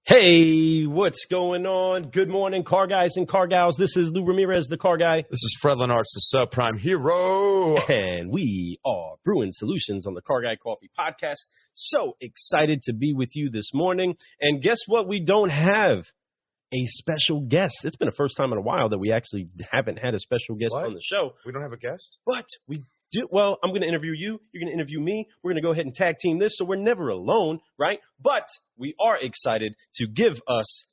Hey, what's going on? Good morning, car guys and car gals. This is Lou Ramirez, the car guy. This is Fred Lenartz, the subprime hero. And we are brewing solutions on the Car Guy Coffee podcast. So excited to be with you this morning. And guess what? We don't have a special guest. It's been the first time in a while that we actually haven't had a special guest on the show. We don't have a guest? But we do. Well, I'm going to interview you. You're going to interview me. We're going to go ahead and tag team this. So we're never alone, right? But we are excited to give us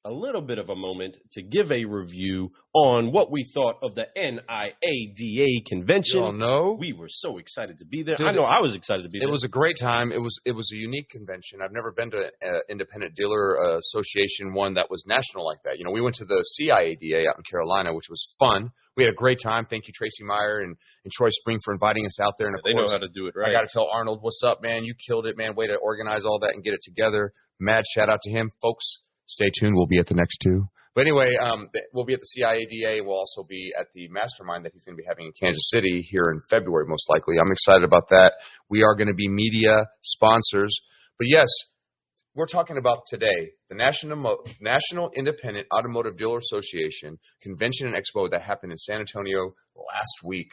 a little bit of a moment to give a review on what we thought of the NIADA convention. You all know. We were so excited to be there. Dude, I know I was excited to be there. It was a great time. It was a unique convention. I've never been to an independent dealer association one that was national like that. You know, we went to the CIADA out in Carolina, which was fun. We had a great time. Thank you, Tracy Meyer and Troy Spring, for inviting us out there. And of they course, know how to do it right. I got to tell Arnold, what's up, man? You killed it, man. Way to organize all that and get it together. Mad shout out to him. Folks, stay tuned. We'll be at the next two. But anyway, we'll be at the CIADA. We'll also be at the mastermind that he's going to be having in Kansas City here in February, most likely. I'm excited about that. We are going to be media sponsors. But yes, we're talking about today the National Independent Automotive Dealer Association Convention and Expo that happened in San Antonio last week.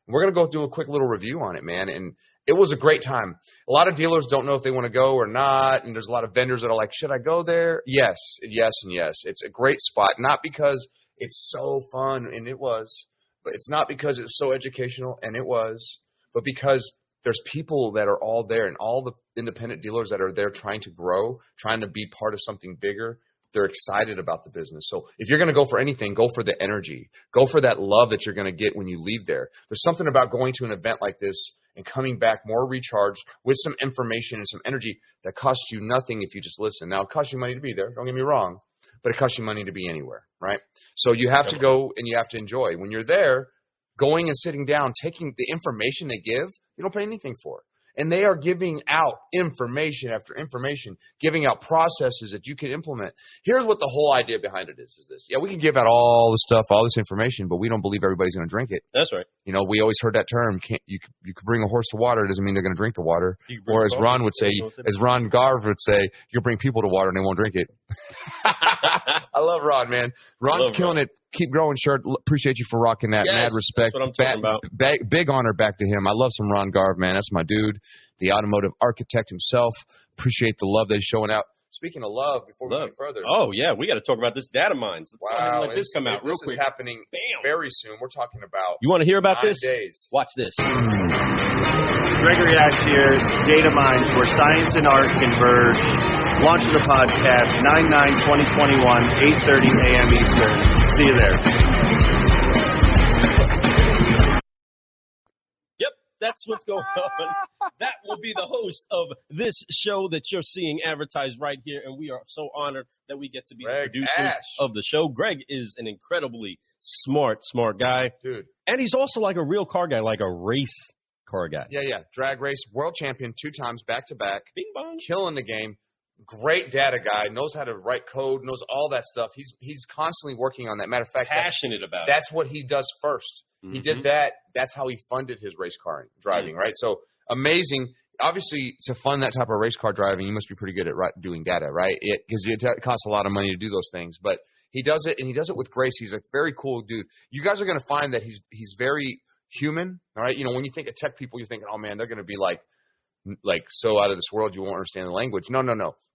And we're going to go do a quick little review on it, man. And it was a great time. A lot of dealers don't know if they want to go or not, and there's a lot of vendors that are like, should I go there? Yes, yes, and yes. It's a great spot, not because it's so fun, and it was, but it's not because it's so educational, and it was, but because there's people that are all there, and all the independent dealers that are there trying to grow, trying to be part of something bigger. They're excited about the business. So if you're going to go for anything, go for the energy. Go for that love that you're going to get when you leave there. There's something about going to an event like this and coming back more recharged with some information and some energy that costs you nothing if you just listen. Now, it costs you money to be there. Don't get me wrong. But it costs you money to be anywhere, right? So you have to go and you have to enjoy. When you're there, going and sitting down, taking the information they give, you don't pay anything for it. And they are giving out information after information, giving out processes that you can implement. Here's what the whole idea behind it is this. Yeah, we can give out all this stuff, all this information, but we don't believe everybody's going to drink it. That's right. You know, we always heard that term, you could bring a horse to water, it doesn't mean they're going to drink the water. Or as Ron would say, as Ron Garv would say, you can bring people to water and they won't drink it. I love Ron, man. Ron's killing it. Keep growing, shirt. Appreciate you for rocking that. Yes, mad respect. That's what I'm talking about. Big honor back to him. I love some Ron Garv, man. That's my dude, the automotive architect himself. Appreciate the love that he's showing out. Speaking of love, before we go further. Oh, yeah. We got to talk about this data mines. Let's wow. go ahead and let this come out real quick. This is happening very soon. We're talking about You want to hear about 9 this? days. Watch this. Gregory Ash here, Data Mines, where science and art converge. Launch of the podcast, 9/9/2021, 8:30 a.m. Eastern. See you there. Yep, that's what's going on. That will be the host of this show that you're seeing advertised right here, and we are so honored that we get to be the producers of the show. Greg is an incredibly smart guy. Dude. And he's also like a real car guy, like a race car guy. Yeah. Drag race, world champion 2 times back-to-back. Bing bong. Killing the game. Great data guy, knows how to write code, knows all that stuff. He's constantly working on that. Matter of fact, passionate about it. That's what he does first. Mm-hmm. He did that. That's how he funded his race car driving, right? So amazing. Obviously, to fund that type of race car driving, you must be pretty good at doing data, right? Because it costs a lot of money to do those things. But he does it, and he does it with grace. He's a very cool dude. You guys are going to find that he's very human, all right? You know, when you think of tech people, you're thinking, oh, man, they're going to be like so out of this world you won't understand the language. No.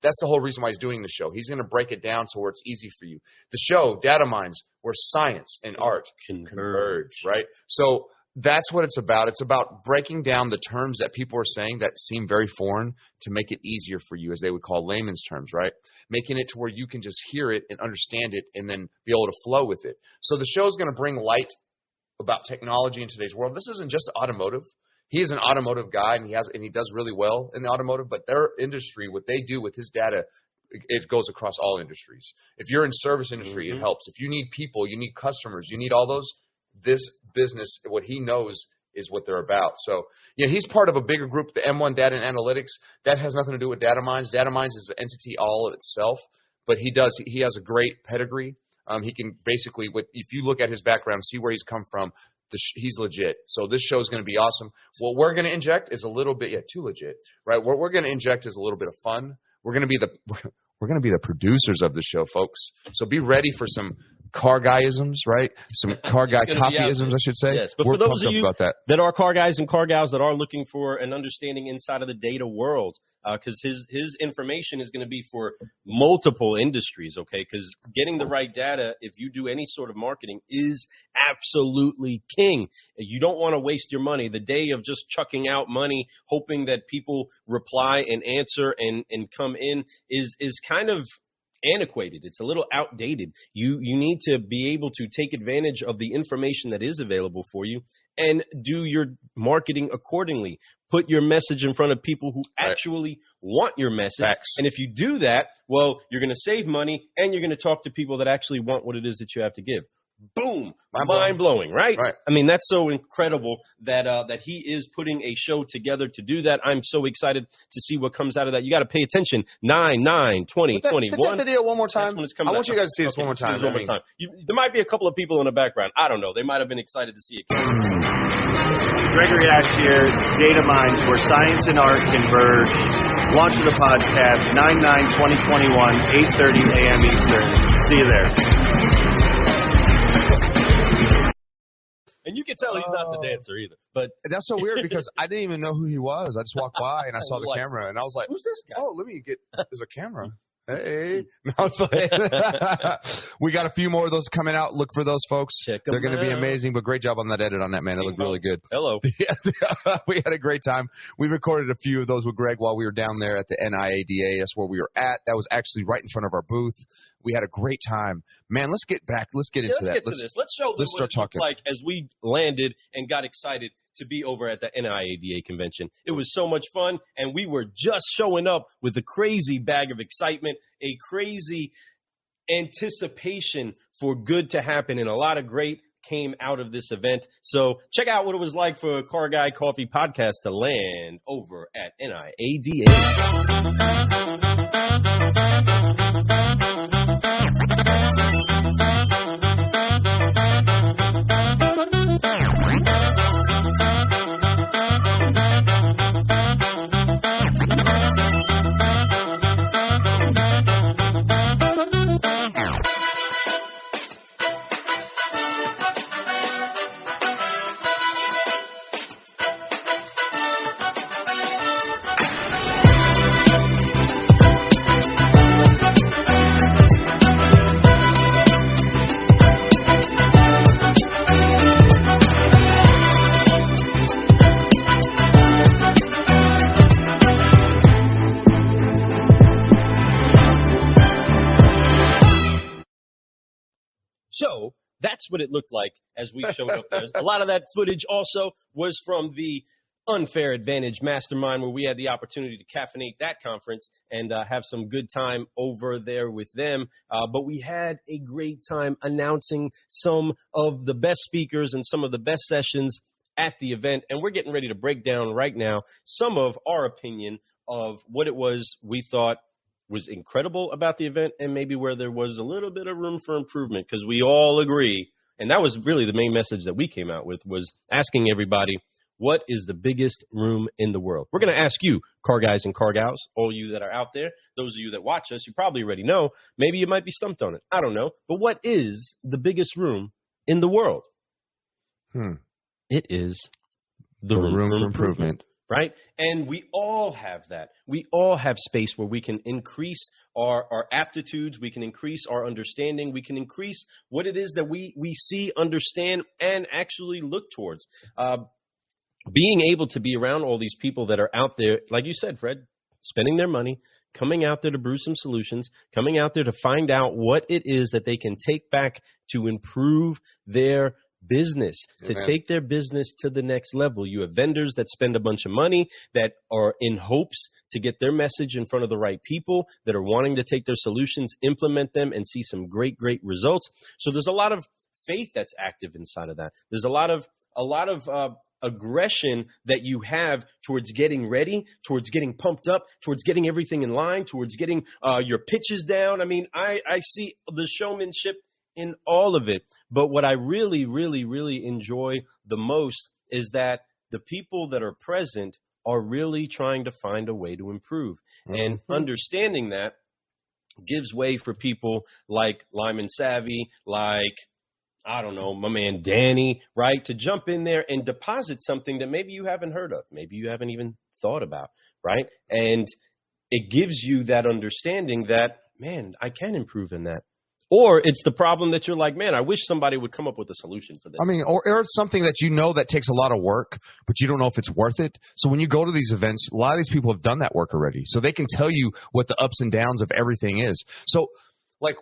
That's the whole reason why he's doing the show. He's going to break it down so where it's easy for you. The show, Data Mines, where science and art converge, right? So that's what it's about. It's about breaking down the terms that people are saying that seem very foreign to make it easier for you, as they would call layman's terms, right? Making it to where you can just hear it and understand it and then be able to flow with it. So the show is going to bring light about technology in today's world. This isn't just automotive. He is an automotive guy, and he does really well in the automotive, but their industry, what they do with his data, it goes across all industries. If you're in service industry, it helps. If you need people, you need customers, you need all those, this business, what he knows is what they're about. So, you know, he's part of a bigger group, the M1 Data and Analytics. That has nothing to do with Data Mines. Data Mines is an entity all of itself, but he has a great pedigree. He can basically, if you look at his background, see where he's come from, he's legit. So this show is going to be awesome. What we're going to inject is a little bit, too legit, right? What we're going to inject is a little bit of fun. We're going to We're going to be the producers of the show, folks. So be ready for some car guyisms, right? Some car guy copyisms, I should say. Yes, but we're for those of you that are car guys and car gals that are looking for an understanding inside of the data world, because his information is going to be for multiple industries, okay? Because getting the right data, if you do any sort of marketing, is absolutely king. You don't want to waste your money. The day of just chucking out money, hoping that people reply and answer and come in is kind of antiquated. It's a little outdated. You need to be able to take advantage of the information that is available for you and do your marketing accordingly. Put your message in front of people who actually want your message. Facts. And if you do that, well, you're going to save money and you're going to talk to people that actually want what it is that you have to give. Boom. Mind blowing, right? I mean, that's so incredible that he is putting a show together to do that. I'm so excited to see what comes out of that. You got to pay attention. 9/9/2021. Hit that video one more time. I want you guys to see this one more time. There might be a couple of people in the background. I don't know. They might have been excited to see it. Gregory Ash here, Data Minds, where science and art converge. Launch of the podcast, 9/9/2021, 8:30 a.m. Eastern. See you there. And you can tell he's not the dancer either. But that's so weird because I didn't even know who he was. I just walked by and I saw the camera and I was like, "Who's this guy?" Oh, let me get. There's a camera. Hey, no, it's like, we got a few more of those coming out. Look for those, folks. They're going to be amazing. But great job on that edit on that, man. It looked really good. Hello. We had a great time. We recorded a few of those with Greg while we were down there at the NIADA. That's where we were at. That was actually right in front of our booth. We had a great time, man. Let's get back. Let's get into that. Let's show them what it looked like as we landed and got excited to be over at the NIADA convention. It was so much fun, and we were just showing up with a crazy bag of excitement, a crazy anticipation for good to happen, and a lot of great came out of this event. So check out what it was like for a Car Guy Coffee podcast to land over at NIADA. So that's what it looked like as we showed up there. A lot of that footage also was from the Unfair Advantage Mastermind, where we had the opportunity to caffeinate that conference and have some good time over there with them. But we had a great time announcing some of the best speakers and some of the best sessions at the event. And we're getting ready to break down right now some of our opinion of what it was we thought was incredible about the event and maybe where there was a little bit of room for improvement, because we all agree. And that was really the main message that we came out with, was asking everybody, what is the biggest room in the world? We're going to ask you, car guys and car gals, all you that are out there, those of you that watch us, you probably already know. Maybe you might be stumped on it. I don't know. But what is the biggest room in the world? It is the room for improvement. Right? And we all have that. We all have space where we can increase our aptitudes. We can increase our understanding. We can increase what it is that we see, understand, and actually look towards. Being able to be around all these people that are out there, like you said, Fred, spending their money, coming out there to brew some solutions, coming out there to find out what it is that they can take back to improve their business, to take their business to the next level. You have vendors that spend a bunch of money that are in hopes to get their message in front of the right people, that are wanting to take their solutions, implement them, and see some great results. So there's a lot of faith that's active inside of that. There's a lot of aggression that you have towards getting ready, towards getting pumped up, towards getting everything in line, towards getting your pitches down. I mean, I see the showmanship in all of it. But what I really enjoy the most is that the people that are present are really trying to find a way to improve. And understanding that gives way for people like Lyman Savvy, like, I don't know, my man Danny, right, to jump in there and deposit something that maybe you haven't heard of, maybe you haven't even thought about, right? And it gives you that understanding that, man, I can improve in that. Or it's the problem that you're like, man, I wish somebody would come up with a solution for this. I mean, or it's something that you know that takes a lot of work, but you don't know if it's worth it. So when you go to these events, a lot of these people have done that work already. So they can tell you what the ups and downs of everything is. So, like,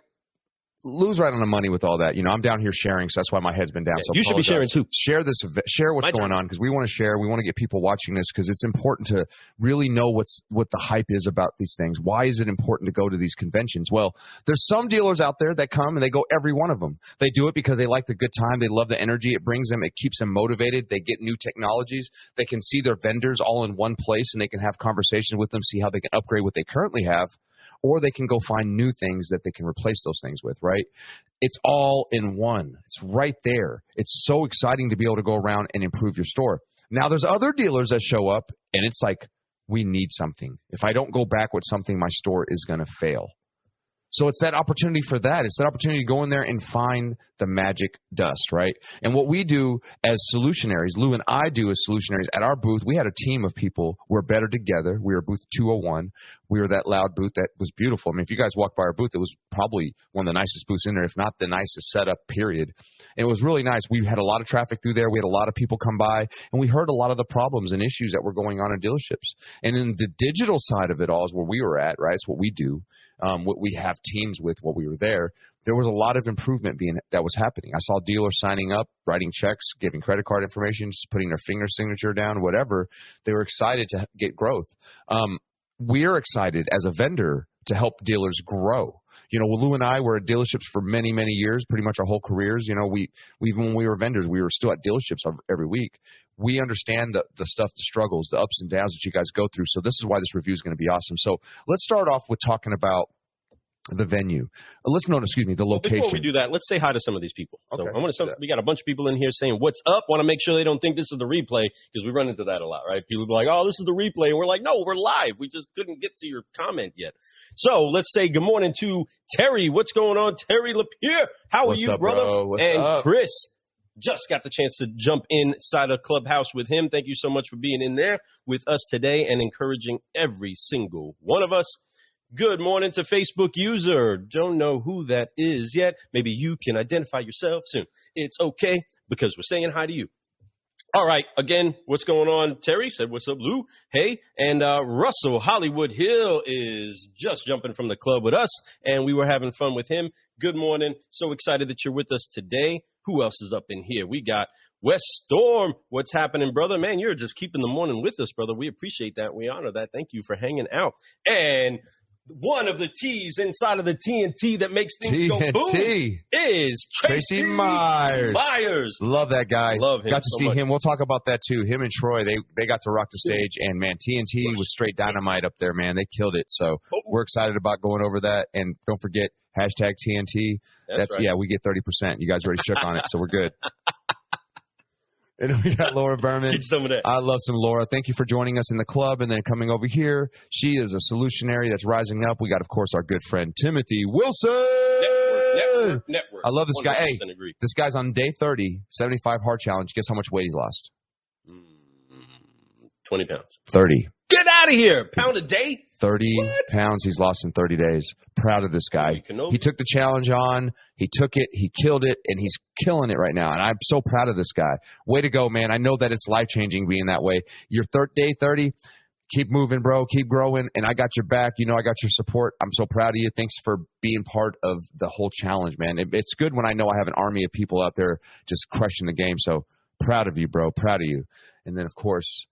Lou's right on the money with all that. You know, I'm down here sharing, so that's why my head's been down. Yeah, so you should be sharing too. Share this, share what's going on, because we want to share. We want to get people watching this because it's important to really know what the hype is about these things. Why is it important to go to these conventions? Well, there's some dealers out there that come and they go every one of them. They do it because they like the good time. They love the energy it brings them. It keeps them motivated. They get new technologies. They can see their vendors all in one place and they can have conversations with them, see how they can upgrade what they currently have. Or they can go find new things that they can replace those things with, right? It's all in one. It's right there. It's so exciting to be able to go around and improve your store. Now, there's other dealers that show up, and it's like, we need something. If I don't go back with something, my store is going to fail. So it's that opportunity for that. It's that opportunity to go in there and find the magic dust, right? And what we do as Solutionaries, Lou and I do as Solutionaries at our booth, we had a team of people. We're better together. We were booth 201. We were that loud booth that was beautiful. I mean, if you guys walked by our booth, it was probably one of the nicest booths in there, if not the nicest setup, period. And it was really nice. We had a lot of traffic through there. We had a lot of people come by, and we heard a lot of the problems and issues that were going on in dealerships. And in the digital side of it all is where we were at, right? It's what we do. What we have teams with while we were there was a lot of improvement that was happening. I saw dealers signing up, writing checks, giving credit card information, just putting their finger signature down, whatever. They were excited to get growth. We're excited as a vendor to help dealers grow. You know, Lou and I were at dealerships for many, many years, pretty much our whole careers. You know, we even when we were vendors, we were still at dealerships every week. We understand the stuff, the struggles, the ups and downs that you guys go through. So this is why this review is going to be awesome. So let's start off with talking about the venue. The location. Before we do that, let's say hi to some of these people. Okay, so we got a bunch of people in here saying, what's up? Want to make sure they don't think this is the replay, because we run into that a lot, right? People be like, oh, this is the replay. And we're like, no, we're live. We just couldn't get to your comment yet. So let's say good morning to Terry. What's going on, Terry Lapierre? How are you, brother? Bro? What's and up? Chris, just got the chance to jump inside a clubhouse with him. Thank you so much for being in there with us today and encouraging every single one of us. Good morning to Facebook user. Don't know who that is yet. Maybe you can identify yourself soon. It's okay, because we're saying hi to you. All right. Again, what's going on? Terry said, what's up, Lou? Hey. And Russell Hollywood Hill is just jumping from the club with us, and we were having fun with him. Good morning. So excited that you're with us today. Who else is up in here? We got West Storm. What's happening, brother? Man, you're just keeping the morning with us, brother. We appreciate that. We honor that. Thank you for hanging out. And one of the T's inside of the TNT that makes things go boom is Tracy Myers. Love that guy. Love him. Got to see him. We'll talk about that too. Him and Troy, they got to rock the stage, and man, TNT was straight dynamite up there, man. They killed it. So we're excited about going over that. And don't forget, hashtag TNT. That's right. Yeah, we get 30%. You guys already shook on it, so we're good. And we got Laura Berman. Some of that. I love some Laura. Thank you for joining us in the club. And then coming over here, she is a solutionary that's rising up. We got, of course, our good friend Timothy Wilson. Network. I love this guy. Hey, agree. this guy's on day 30, 75 hard challenge. Guess how much weight he's lost? 20 pounds. 30. Get out of here. Pound a day? 30 pounds he's lost in 30 days. Proud of this guy. He took the challenge on. He took it. He killed it. And he's killing it right now. And I'm so proud of this guy. Way to go, man. I know that it's life-changing being that way. Your day 30, keep moving, bro. Keep growing. And I got your back. You know I got your support. I'm so proud of you. Thanks for being part of the whole challenge, man. It's good when I know I have an army of people out there just crushing the game. So proud of you, bro. Proud of you. And then, of course,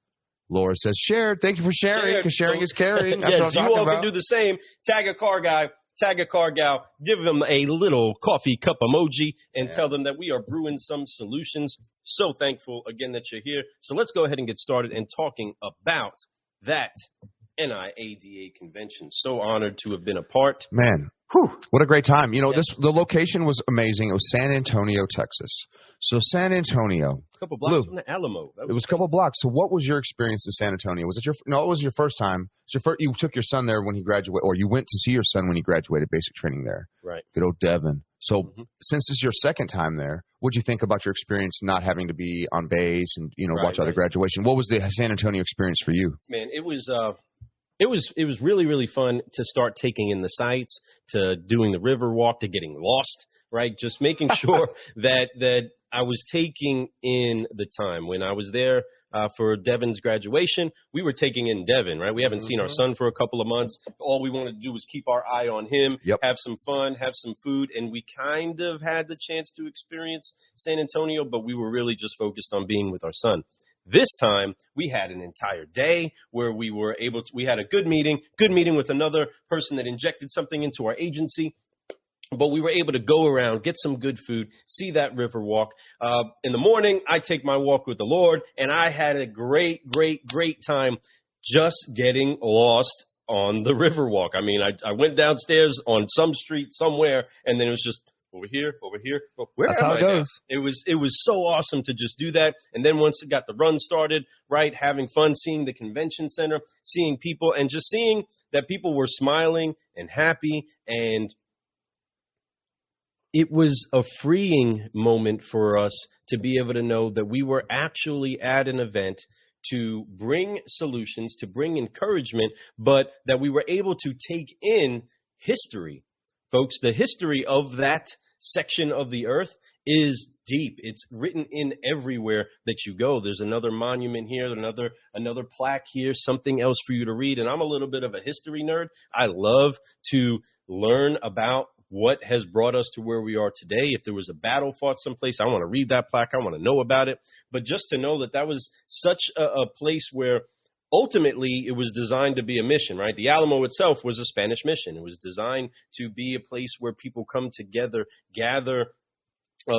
Laura says, share. Thank you for sharing, because sharing is caring. That's yes, you all can do the same. Tag a car guy, tag a car gal, give them a little coffee cup emoji, and tell them that we are brewing some solutions. So thankful, again, that you're here. So let's go ahead and get started and talking about that NIADA convention. So honored to have been a part. Man, Whew. What a great time. You know, the location was amazing. It was San Antonio, Texas. So San Antonio. A couple blocks from the Alamo. It was a couple blocks. So what was your experience in San Antonio? Was it it was your first time. You took your son there when he graduated, or you went to see your son when he graduated basic training there. Right. Good old Devin. So since this is your second time there, what'd you think about your experience not having to be on base and, watch out the graduation? What was the San Antonio experience for you? Man, it was really, really fun to start taking in the sights, to doing the river walk, to getting lost, right? Just making sure that I was taking in the time. When I was there for Devin's graduation, we were taking in Devin, right? We haven't seen our son for a couple of months. All we wanted to do was keep our eye on him, have some fun, have some food, and we kind of had the chance to experience San Antonio, but we were really just focused on being with our son. This time, we had an entire day where we were we had a good meeting with another person that injected something into our agency. But we were able to go around, get some good food, see that river walk. In the morning, I take my walk with the Lord, and I had a great, great, great time just getting lost on the river walk. I mean, I went downstairs on some street somewhere, and then it was just over here. That's how it goes. It was so awesome to just do that. And then once it got the run started, right, having fun, seeing the convention center, seeing people, and just seeing that people were smiling and happy, and it was a freeing moment for us to be able to know that we were actually at an event to bring solutions, to bring encouragement, but that we were able to take in history. Folks, the history of that section of the earth is deep. It's written in everywhere that you go. There's another monument here, another plaque here, something else for you to read. And I'm a little bit of a history nerd. I love to learn about what has brought us to where we are today. If there was a battle fought someplace, I want to read that plaque. I want to know about it. But just to know that was such a place where ultimately it was designed to be a mission, right? The Alamo itself was a Spanish mission. It was designed to be a place where people come together, gather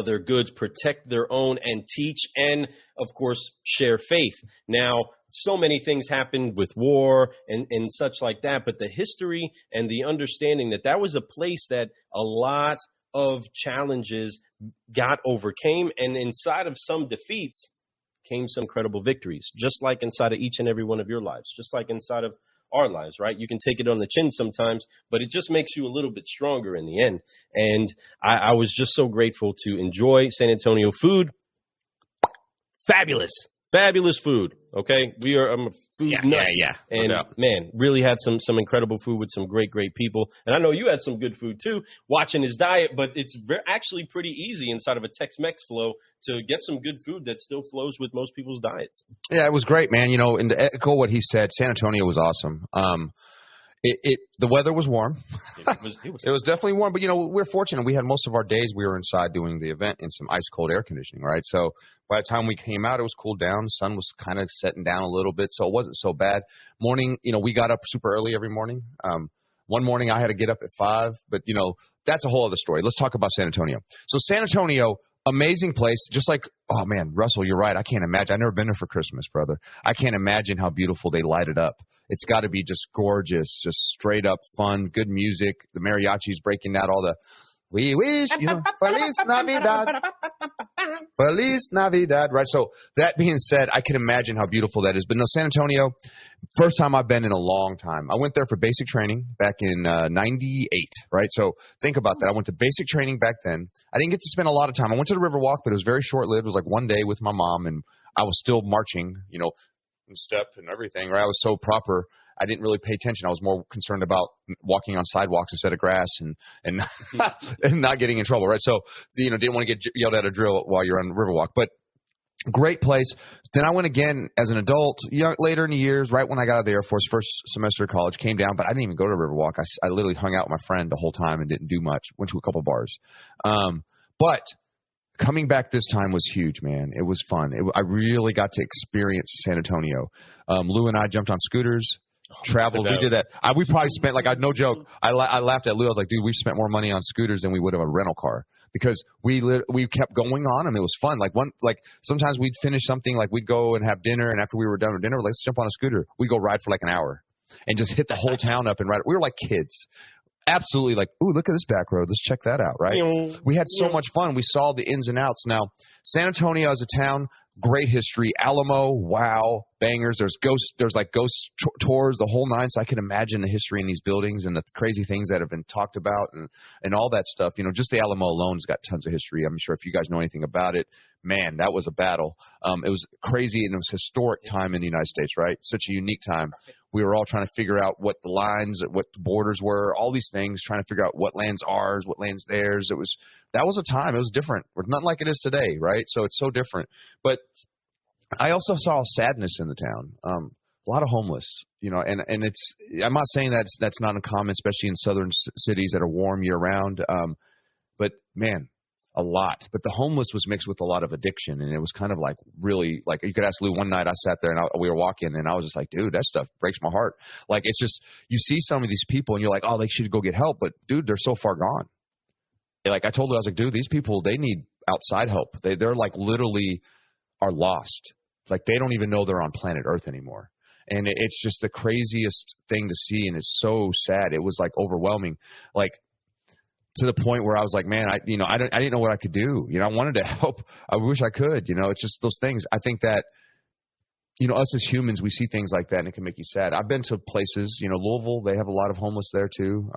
their goods, protect their own, and teach, and of course share faith. Now, so many things happened with war and such like that, but the history and the understanding that was a place that a lot of challenges got overcame, and inside of some defeats came some incredible victories, just like inside of each and every one of your lives, just like inside of our lives, right? You can take it on the chin sometimes, but it just makes you a little bit stronger in the end. And I was just so grateful to enjoy San Antonio food. Fabulous food. Okay. I'm a food nut. Yeah. And man, really had some incredible food with some great people. And I know you had some good food too, watching his diet, but it's actually pretty easy inside of a Tex-Mex flow to get some good food that still flows with most people's diets. Yeah, it was great, man. And to echo what he said, San Antonio was awesome. The weather was warm. It was definitely warm, but we're fortunate. We had most of our days we were inside doing the event in some ice cold air conditioning, right? So by the time we came out, it was cooled down. The sun was kind of setting down a little bit, so it wasn't so bad. Morning, we got up super early every morning. One morning I had to get up at 5, but that's a whole other story. Let's talk about San Antonio. So San Antonio, amazing place. Just like, oh man, Russell, you're right. I can't imagine. I've never been there for Christmas, brother. I can't imagine how beautiful they light it up. It's got to be just gorgeous, just straight up fun, good music. The mariachis breaking out all the, we wish, Feliz Navidad, Feliz Navidad, right? So that being said, I can imagine how beautiful that is. But no, San Antonio, first time I've been in a long time. I went there for basic training back in 98, right? So think about that. I went to basic training back then. I didn't get to spend a lot of time. I went to the Riverwalk, but it was very short-lived. It was like one day with my mom, and I was still marching, and step and everything, right? I was so proper. I didn't really pay attention. I was more concerned about walking on sidewalks instead of grass and and not getting in trouble, right? So, didn't want to get yelled at a drill while you're on the Riverwalk. But great place. Then I went again as an adult, later in the years, right when I got out of the Air Force, first semester of college, came down, but I didn't even go to Riverwalk. I literally hung out with my friend the whole time and didn't do much. Went to a couple bars. But coming back this time was huge, man. It was fun. I really got to experience San Antonio. Lou and I jumped on scooters, traveled. We did that. We probably spent, no joke. I laughed at Lou. I was like, dude, we spent more money on scooters than we would have a rental car because we kept going on them. It was fun. Sometimes we'd finish something, we'd go and have dinner, and after we were done with dinner, let's jump on a scooter. We'd go ride for an hour and just hit the whole town up and ride. We were like kids. absolutely like, ooh, look at this back road. Let's check that out, right? We had so much fun. We saw the ins and outs. Now, San Antonio as a town, great history. Alamo, wow, bangers. There's ghost tours, the whole nine. So I can imagine the history in these buildings and the crazy things that have been talked about and all that stuff. You know, just the Alamo alone has got tons of history. I'm sure if you guys know anything about it, man, that was a battle. It was crazy, and it was a historic time in the United States, right? Such a unique time. We were all trying to figure out what the lines, what the borders were, all these things, trying to figure out what land's ours, what land's theirs. That was a time. It was different. It was nothing like it is today, right? So it's so different. But I also saw sadness in the town. A lot of homeless, you know, and I'm not saying that's not uncommon, especially in southern cities that are warm year round. But man, a lot. But the homeless was mixed with a lot of addiction, and it was kind of like really, like you could ask Lou. One night I sat there and we were walking, and I was just like, dude, that stuff breaks my heart. Like, it's just, you see some of these people and you're like, oh, they should go get help, but dude, they're so far gone. Like I told her, I was like, dude, these people, they need outside help. They're like literally are lost. Like they don't even know they're on planet Earth anymore. And it's just the craziest thing to see, and it's so sad. It was like overwhelming. Like, to the point where I was like, man, I didn't know what I could do. You know, I wanted to help. I wish I could. You know, it's just those things. I think that, you know, us as humans, we see things like that and it can make you sad. I've been to places, you know, Louisville, they have a lot of homeless there too.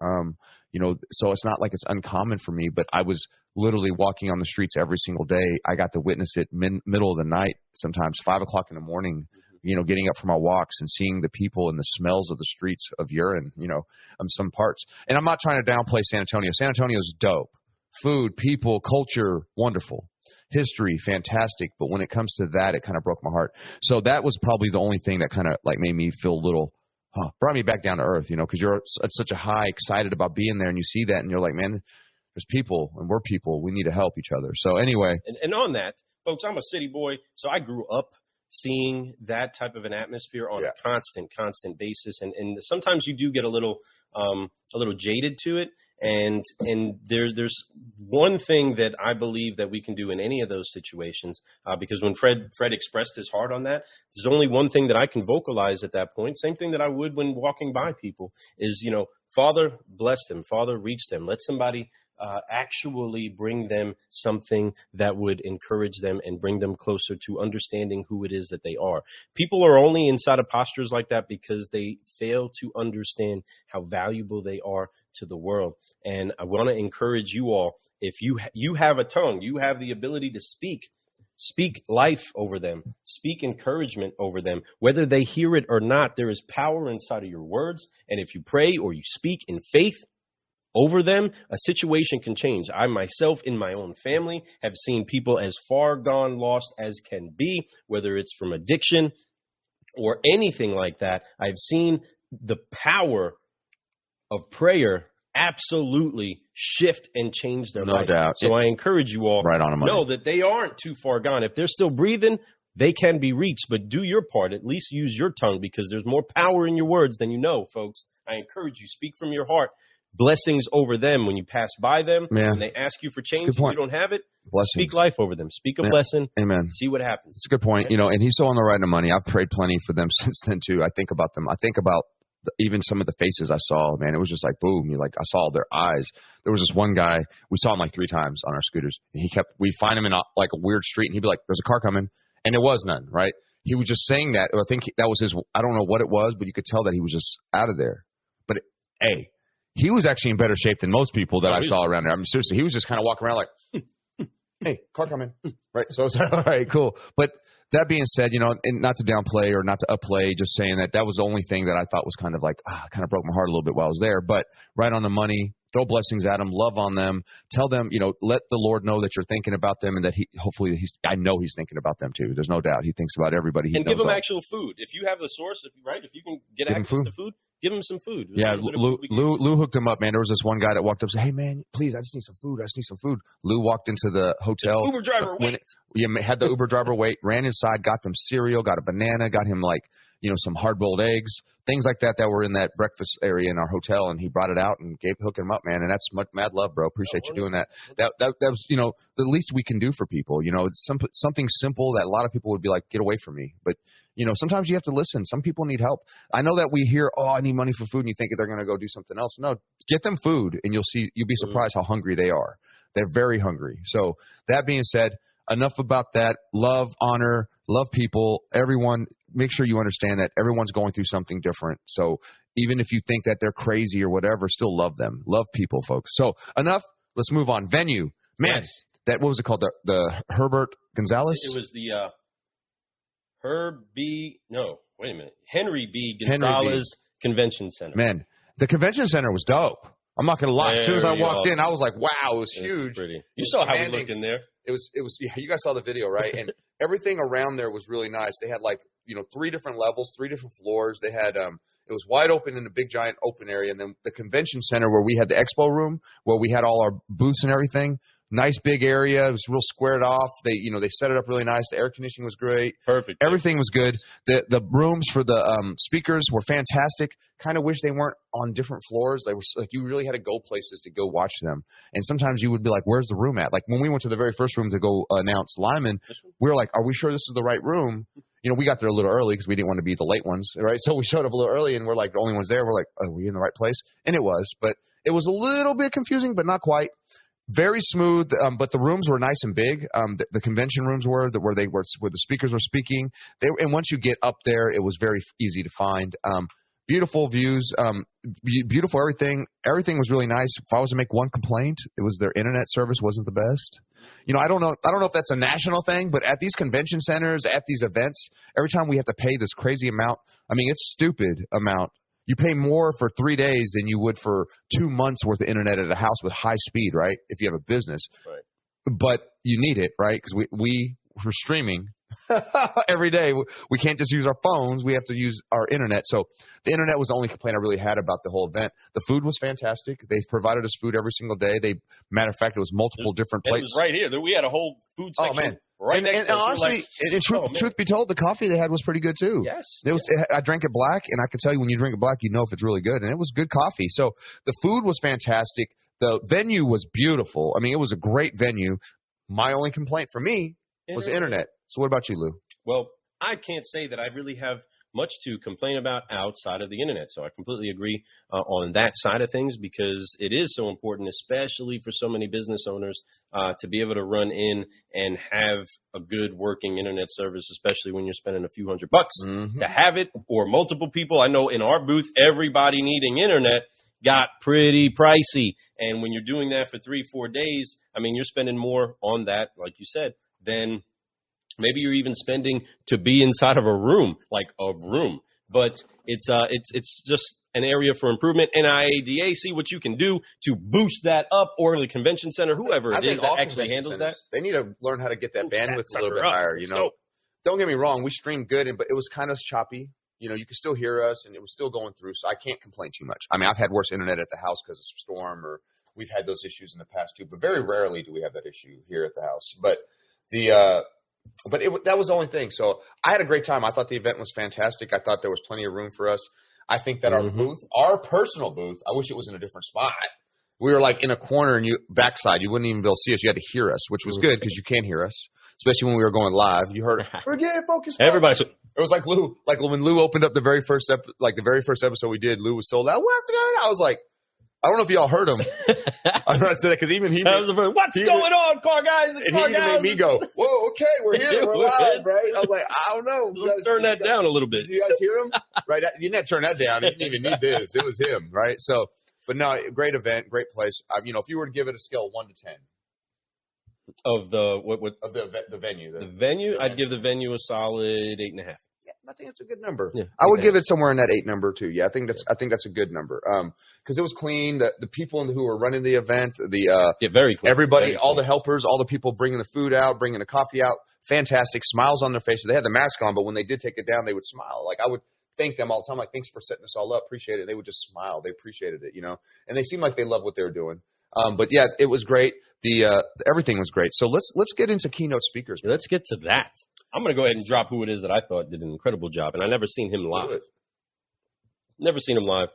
You know, so it's not like it's uncommon for me, but I was literally walking on the streets every single day. I got to witness it middle of the night, sometimes 5 o'clock in the morning, you know, getting up from my walks and seeing the people and the smells of the streets of urine, you know, some parts. And I'm not trying to downplay San Antonio. San Antonio is dope. Food, people, culture, wonderful. History, fantastic. But when it comes to that, it kind of broke my heart. So that was probably the only thing that kind of like made me feel a little, brought me back down to earth, you know, because you're at such a high, excited about being there, and you see that and you're like, man, there's people and we're people. We need to help each other. So anyway. And on that, folks, I'm a city boy, so I grew up seeing that type of an atmosphere on a constant basis. And sometimes you do get a little jaded to it. And there's one thing that I believe that we can do in any of those situations, because when Fred expressed his heart on that, there's only one thing that I can vocalize at that point. Same thing that I would when walking by people is, you know, Father, bless them. Father, reach them. Let somebody actually bring them something that would encourage them and bring them closer to understanding who it is that they are. People are only inside of postures like that because they fail to understand how valuable they are to the world. And I want to encourage you all, if you have a tongue, you have the ability to speak life over them, speak encouragement over them, whether they hear it or not. There is power inside of your words. And if you pray or you speak in faith over them, a situation can change. I myself in my own family have seen people as far gone lost as can be, whether it's from addiction or anything like that. I've seen the power of prayer absolutely shift and change their life. No doubt. So I encourage you all, right on, know that they aren't too far gone. If they're still breathing, they can be reached, but do your part. At least use your tongue, because there's more power in your words than you know, folks. I encourage you, speak from your heart. Blessings over them when you pass by them and they ask you for change. If you don't have it, blessings. Speak life over them. Speak a blessing. Amen. See what happens. It's a good point. You know, and he's so on the right of money. I've prayed plenty for them since then too. I think about them. I think about even some of the faces I saw, man. It was just like, boom. Like I saw their eyes. There was this one guy, we saw him like 3 times on our scooters. And we'd find him in like a weird street and he'd be like, there's a car coming. And there was none, right? He was just saying that. I think that was his, I don't know what it was, but you could tell that he was just out of there. But he was actually in better shape than most people that I saw around there. I mean, seriously, he was just kind of walking around like, hey, car coming. Right. So it's like, all right, cool. But that being said, you know, and not to downplay or not to upplay, just saying that was the only thing that I thought was kind of like, kind of broke my heart a little bit while I was there. But right on the money, throw blessings at them, love on them, tell them, you know, let the Lord know that you're thinking about them, and that I know he's thinking about them too. There's no doubt. He thinks about everybody. And give them actual food. If you have the source, if you can get access to food, give him some food. Yeah, Lou hooked him up, man. There was this one guy that walked up and said, hey, man, please, I just need some food. Lou walked into the hotel. Uber driver, had the Uber driver wait, ran inside, got them cereal, got a banana, got him like, some hard-boiled eggs, things like that were in that breakfast area in our hotel, and he brought it out and hooking him up, man. And that's mad love, bro. Appreciate you doing that. That was, the least we can do for people. It's something simple that a lot of people would be like, get away from me. But, sometimes you have to listen. Some people need help. I know that we hear, I need money for food, and you think they're going to go do something else. No, get them food, and you'll be surprised how hungry they are. They're very hungry. So that being said, enough about that. Love, honor, love people, everyone. Make sure you understand that everyone's going through something different. So even if you think that they're crazy or whatever, still love them. Love people, folks. So enough. Let's move on. Venue. Man, yes. What was it called? The Herbert Gonzalez? It was the Henry B. Gonzalez Convention Center. Man, the convention center was dope. I'm not going to lie. As soon as I walked in, I was like, wow, it was huge. Pretty. You saw how we looked in there. It was. Yeah, you guys saw the video, right? And everything around there was really nice. They had 3 different levels, 3 different floors. They had it was wide open in a big giant open area, and then the convention center where we had the expo room, where we had all our booths and everything. Nice big area. It was real squared off. They set it up really nice. The air conditioning was great. Perfect. Everything was good. The rooms for the speakers were fantastic. Kind of wish they weren't on different floors. They were you really had to go places to go watch them. And sometimes you would be like, "Where's the room at?" Like when we went to the very first room to go announce Lyman, we were like, "Are we sure this is the right room?" We got there a little early because we didn't want to be the late ones, right? So we showed up a little early, and we're like the only ones there. We're like, "Are we in the right place?" And it was, but it was a little bit confusing, but not quite. Very smooth, but the rooms were nice and big. The convention rooms where the speakers were speaking. And once you get up there, it was very easy to find. Beautiful views, beautiful everything. Everything was really nice. If I was to make one complaint, it was their internet service wasn't the best. I don't know if that's a national thing, but at these convention centers, at these events, every time we have to pay this crazy amount. I mean, it's stupid amount. You pay more for 3 days than you would for 2 months worth of internet at a house with high speed, right? If you have a business. Right. But you need it, right? Because we're streaming every day. We can't just use our phones. We have to use our internet. So the internet was the only complaint I really had about the whole event. The food was fantastic. They provided us food every single day. Matter of fact, it was multiple different plates. It was right here. We had a whole food section. Oh, man. Right and honestly, truth be told, the coffee they had was pretty good too. Yes. I drank it black, and I could tell you when you drink it black, you know if it's really good. And it was good coffee. So the food was fantastic. The venue was beautiful. I mean, it was a great venue. My only complaint for me was the internet. So what about you, Lou? Well, I can't say that I really have much to complain about outside of the internet. So I completely agree on that side of things, because it is so important, especially for so many business owners, to be able to run in and have a good working internet service, especially when you're spending a few $100 to have it, or multiple people. I know in our booth, everybody needing internet got pretty pricey. And when you're doing that for 3-4 days, I mean, you're spending more on that, like you said, than maybe you're even spending to be inside of a room, like a room. But it's just an area for improvement. NIADA, see what you can do to boost that up, or the convention center, whoever it is that actually handles that. They need to learn how to get that bandwidth a little bit higher. Don't get me wrong, we streamed good, but it was kind of choppy. You could still hear us, and it was still going through. So I can't complain too much. I mean, I've had worse internet at the house because of storm, or we've had those issues in the past too. But very rarely do we have that issue here at the house. But that was the only thing. So I had a great time. I thought the event was fantastic. I thought there was plenty of room for us. I think that our booth, our personal booth, I wish it was in a different spot. We were like in a corner and backside. You wouldn't even be able to see us. You had to hear us, which was good because you can't hear us, especially when we were going live. You heard, we're getting focused. Everybody. It was like Lou, when Lou opened up the very first episode we did, Lou was so loud. What's going on? I was like, I don't know if y'all heard him. I'm not saying that because even he. What's going on, car guys? And he even made me go, whoa, okay, we're here, we're live, right? I was like, I don't know. Turn that down a little bit. Did you guys hear him? Right? You didn't have to turn that down. He didn't even need this. It was him, right? So, but no, great event, great place. If you were to give it a scale of 1 to 10. Of the the venue. The venue, I'd give the venue a solid 8.5. I think it's a good number. Yeah, I would give it somewhere in that 8 number too. Yeah, I think that's a good number. Because it was clean. The people who were running the event, very clean. Everybody, very all clean. The helpers, all the people bringing the food out, bringing the coffee out, fantastic. Smiles on their faces. They had the mask on, but when they did take it down, they would smile. Like I would thank them all the time. Like, thanks for setting us all up. Appreciate it. They would just smile. They appreciated it, and they seemed like they loved what they were doing. But yeah, it was great. Everything was great. So let's get into keynote speakers. Let's get to that. I'm going to go ahead and drop who it is that I thought did an incredible job. And I never seen him live. Never seen him live.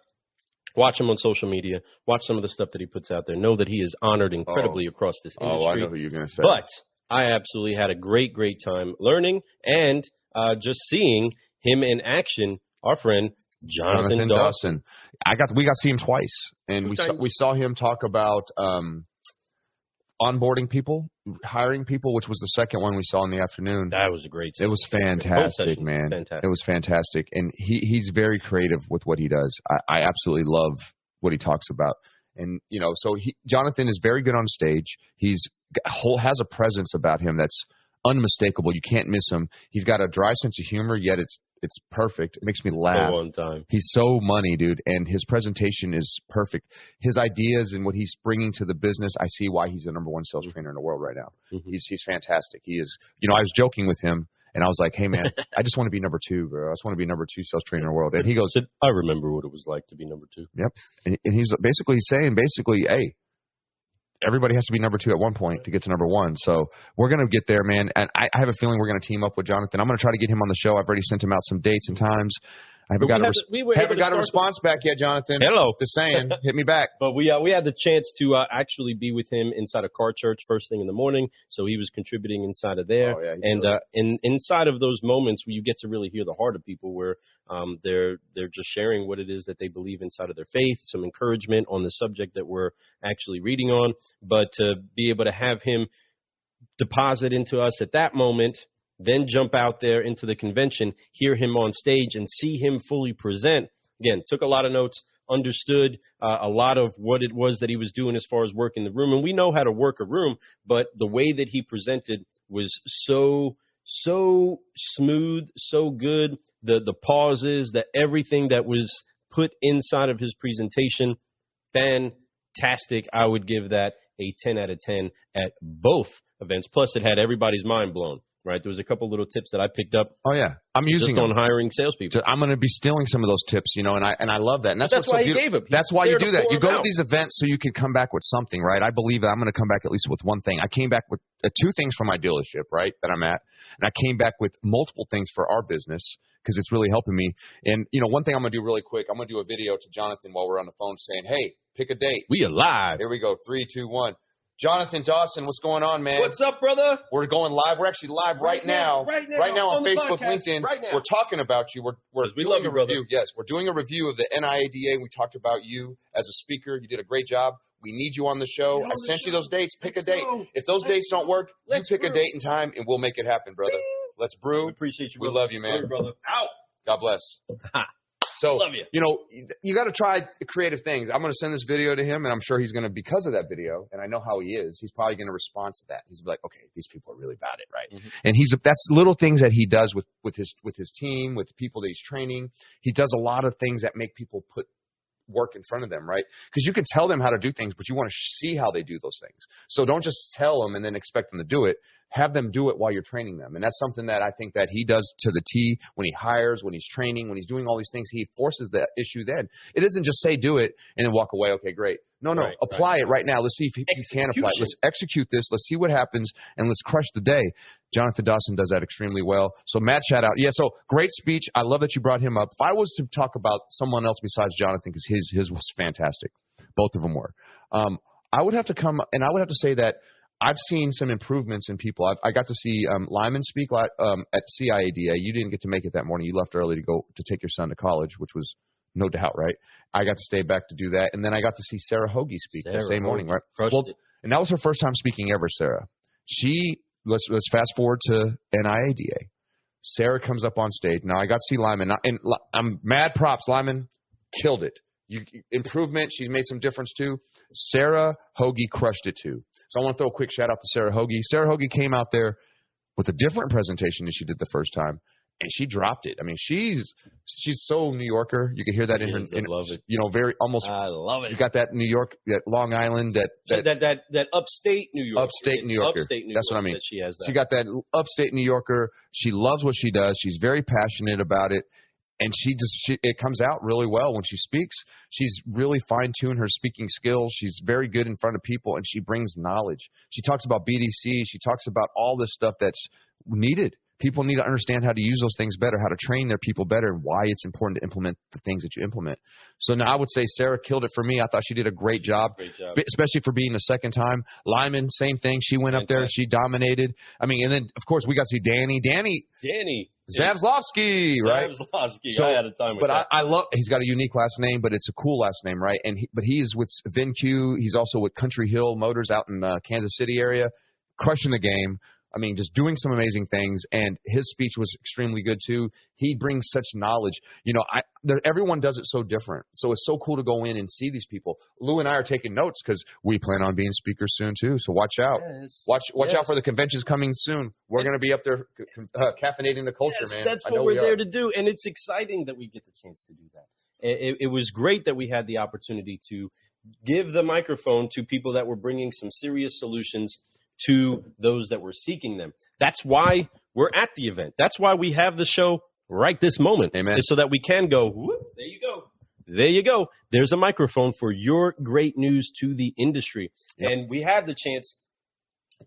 Watch him on social media. Watch some of the stuff that he puts out there. Know that he is honored incredibly across this industry. Oh, I know who you're going to say. But I absolutely had a great, great time learning and just seeing him in action. Our friend Jonathan Dawson. We got to see him twice, and we saw him talk about onboarding people, hiring people, which was the second one we saw in the afternoon. That was a great time. It was fantastic, man. Fantastic. It was fantastic, and he's very creative with what he does. I absolutely love what he talks about, and so Jonathan is very good on stage. Has a presence about him that's unmistakable. You can't miss him. He's got a dry sense of humor, yet it's perfect. It makes me laugh. So on time. He's so money, dude, and his presentation is perfect. His ideas and what he's bringing to the business, I see why he's the number one sales trainer in the world right now. Mm-hmm. He's fantastic. He is. I was joking with him, and I was like, "Hey, man, I just want to be number 2, bro. I just want to be number 2 sales trainer in the world." And he goes, "I remember what it was like to be number 2." Yep, and he's basically saying, hey, everybody has to be number 2 at one point to get to number 1. So we're going to get there, man. And I have a feeling we're going to team up with Jonathan. I'm going to try to get him on the show. I've already sent him out some dates and times. I haven't got a response back yet, Jonathan. Hello. Just saying. Hit me back. But we had the chance to actually be with him inside a car church first thing in the morning. So he was contributing inside of there. Oh, yeah, and inside of those moments where you get to really hear the heart of people where they're just sharing what it is that they believe inside of their faith, some encouragement on the subject that we're actually reading on. But to be able to have him deposit into us at that moment, then jump out there into the convention, hear him on stage, and see him fully present. Again, took a lot of notes, understood a lot of what it was that he was doing as far as working the room. And we know how to work a room, but the way that he presented was so smooth, so good. The pauses, everything that was put inside of his presentation, fantastic. I would give that a 10 out of 10 at both events. Plus, it had everybody's mind blown. Right, there was a couple little tips that I picked up. Oh yeah, I'm using just on hiring salespeople. I'm going to be stealing some of those tips, and I love that. And that's why he gave it. That's why you do that. You go to these events so you can come back with something, right? I believe that I'm going to come back at least with one thing. I came back with 2 things from my dealership, right, that I'm at, and I came back with multiple things for our business because it's really helping me. And one thing I'm going to do really quick, I'm going to do a video to Jonathan while we're on the phone saying, "Hey, pick a date. We are live. Here we go. 3, 2, 1. Jonathan Dawson, what's going on, man? What's up, brother? We're going live. We're actually live right now on Facebook, LinkedIn. Right now. We're talking about you. We love you, brother. Yes, we're doing a review of the NIADA. We talked about you as a speaker. You did a great job. We need you on the show. I sent you those dates. Pick a date. If those dates don't work, you pick a date and time, and we'll make it happen, brother. Let's brew. We appreciate you, brother. We love you, man. Brother. Out. God bless. So, love you. You got to try creative things. I'm going to send this video to him, and I'm sure he's going to, because of that video, and I know how he is, he's probably going to respond to that. He's like, okay, these people are really about it, right? Mm-hmm. And that's little things that he does with his team, with the people that he's training. He does a lot of things that make people put work in front of them, right? Because you can tell them how to do things, but you want to see how they do those things. So don't just tell them and then expect them to do it. Have them do it while you're training them. And that's something that I think that he does to the T when he hires, when he's training, when he's doing all these things. He forces the issue then. It isn't just say do it and then walk away. Okay, great. No. Apply it right now. Let's see if he can apply it. Let's execute this. Let's see what happens, and let's crush the day. Jonathan Dawson does that extremely well. So, Matt, shout out. Yeah, so great speech. I love that you brought him up. If I was to talk about someone else besides Jonathan, because his was fantastic. Both of them were. I would have to say that I've seen some improvements in people. I got to see Lyman speak at CIADA. You didn't get to make it that morning. You left early to go to take your son to college, which was no doubt, right? I got to stay back to do that. And then I got to see Sarah Hoagie speak the same morning, right? And that was her first time speaking ever, Sarah. Let's fast forward to NIADA. Sarah comes up on stage. Now I got to see Lyman. And I'm mad props. Lyman killed it. Improvement. She's made some difference too. Sarah Hoagie crushed it too. So I want to throw a quick shout out to Sarah Hoagie. Sarah Hoagie came out there with a different presentation than she did the first time, and she dropped it. I mean, she's so New Yorker. You can hear that in her. I love it. Very almost. I love it. You got that New York, that Long Island, that upstate New York. Upstate New Yorker. That's what I mean. That she has that. She got that upstate New Yorker. She loves what she does. She's very passionate about it. And it comes out really well when she speaks. She's really fine-tuned her speaking skills. She's very good in front of people, and she brings knowledge. She talks about BDC. She talks about all this stuff that's needed People need to understand how to use those things better, how to train their people better, and why it's important to implement the things that you implement. So now I would say Sarah killed it for me. I thought she did a great job. Especially for being the second time. Lyman, same thing. She went up there. She dominated. I mean, and then, of course, we got to see Danny. Zavslovsky, right? Zavslovsky. So, I had a time with that. I love, he's got a unique last name, but it's a cool last name, right? But he's with VinQ. He's also with Country Hill Motors out in Kansas City area, crushing the game. I mean, just doing some amazing things, and his speech was extremely good too. He brings such knowledge. You know, everyone does it so different. So it's so cool to go in and see these people. Lou and I are taking notes because we plan on being speakers soon too. So watch out. Yes. Watch out for the conventions coming soon. We're going to be up there caffeinating the culture, man. That's what we're there to do, and it's exciting that we get the chance to do that. It was great that we had the opportunity to give the microphone to people that were bringing some serious solutions to those that were seeking them. That's why we're at the event. That's why we have the show right this moment. Amen. So that we can go, whoop, there you go. There you go. There's a microphone for your great news to the industry. Yep. And we had the chance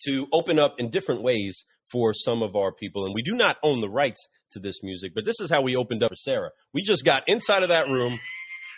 to open up in different ways for some of our people. And we do not own the rights to this music, but this is how we opened up for Sarah. We just got inside of that room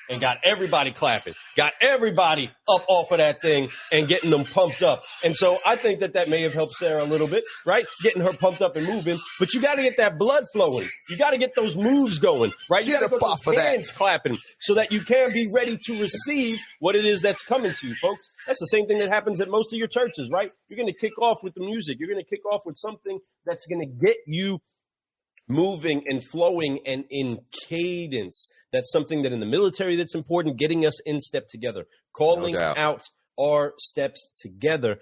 and got everybody clapping, got everybody up off of that thing and getting them pumped up. And so I think that may have helped Sarah a little bit, right? Getting her pumped up and moving. But you got to get that blood flowing. You got to get those moves going, right? You got to get those hands clapping so that you can be ready to receive what it is that's coming to you, folks. That's the same thing that happens at most of your churches, right? You're going to kick off with the music. You're going to kick off with something that's going to get you moving and flowing and in cadence. That's something that in the military that's important, getting us in step together, calling out our steps together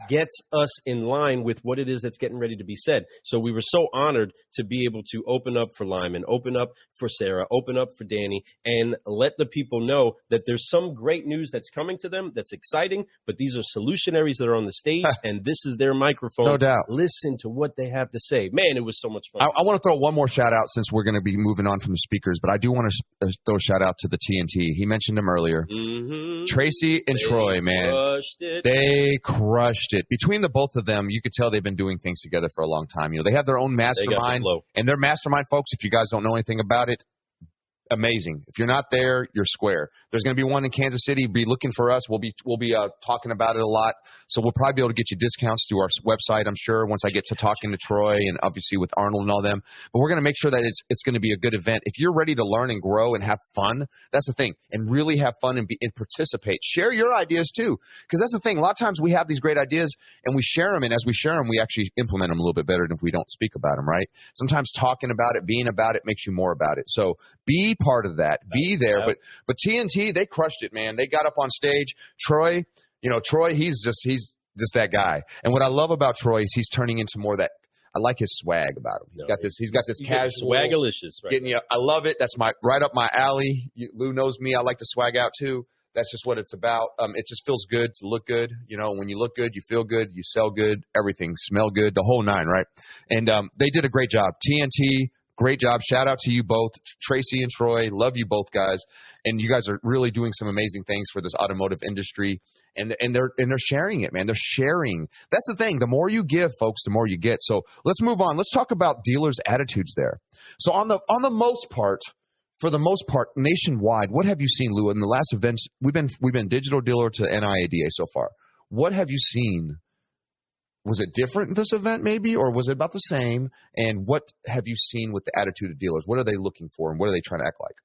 gets us in line with what it is that's getting ready to be said. So we were so honored to be able to open up for Lyman, open up for Sarah, open up for Danny, and let the people know that there's some great news that's coming to them that's exciting, but these are solutionaries that are on the stage, and this is their microphone. No doubt. Listen to what they have to say. Man, it was so much fun. I want to throw one more shout out since we're going to be moving on from the speakers, but I do want to throw a shout out to the TNT. He mentioned them earlier. Mm-hmm. Tracy and Troy, man. They crushed it. Between the both of them, you could tell they've been doing things together for a long time. You know, they have their own mastermind, and their mastermind, folks, if you guys don't know anything about it, amazing. If you're not there, you're square. There's going to be one in Kansas City. Be looking for us. We'll be talking about it a lot. So we'll probably be able to get you discounts through our website, I'm sure, once I get to talking to Troy and obviously with Arnold and all them. But we're going to make sure that it's going to be a good event. If you're ready to learn and grow and have fun, that's the thing, and really have fun and participate. Share your ideas too, because that's the thing. A lot of times we have these great ideas and we share them, and as we share them, we actually implement them a little bit better than if we don't speak about them, right? Sometimes talking about it, being about it makes you more about it. So be part of that. Be there. But TNT, they crushed it, man. They got up on stage. Troy, he's just that guy. And what I love about Troy is he's turning into more that. I like his swag about him. He's got this casual swagalicious, right? Getting you. I love it. That's right up my alley. Lou knows me. I like to swag out too. That's just what it's about. It just feels good to look good. You know, when you look good, you feel good, you sell good, everything, smell good, the whole nine, right? And they did a great job. TNT. Great job. Shout out to you both, Tracy and Troy. Love you both, guys. And you guys are really doing some amazing things for this automotive industry. And they're sharing it, man. They're sharing. That's the thing. The more you give, folks, the more you get. So let's move on. Let's talk about dealers' attitudes there. So on the most part, for the most part, nationwide, what have you seen, Lou? In the last events, we've been digital dealer to NIADA so far. What have you seen? Was it different this event maybe, or was it about the same? And what have you seen with the attitude of dealers? What are they looking for, and what are they trying to act like?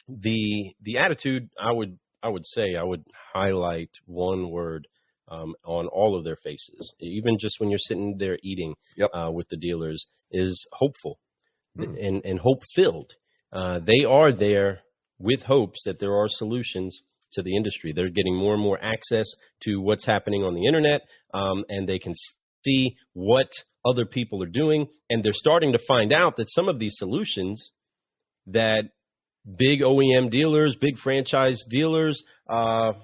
The attitude, I would say, I would highlight one word on all of their faces, even just when you're sitting there eating with the dealers, is hopeful and hope-filled. They are there with hopes that there are solutions to the industry. They're getting more and more access to what's happening on the internet, and they can see what other people are doing, and they're starting to find out that some of these solutions that big OEM dealers, big franchise dealers aren't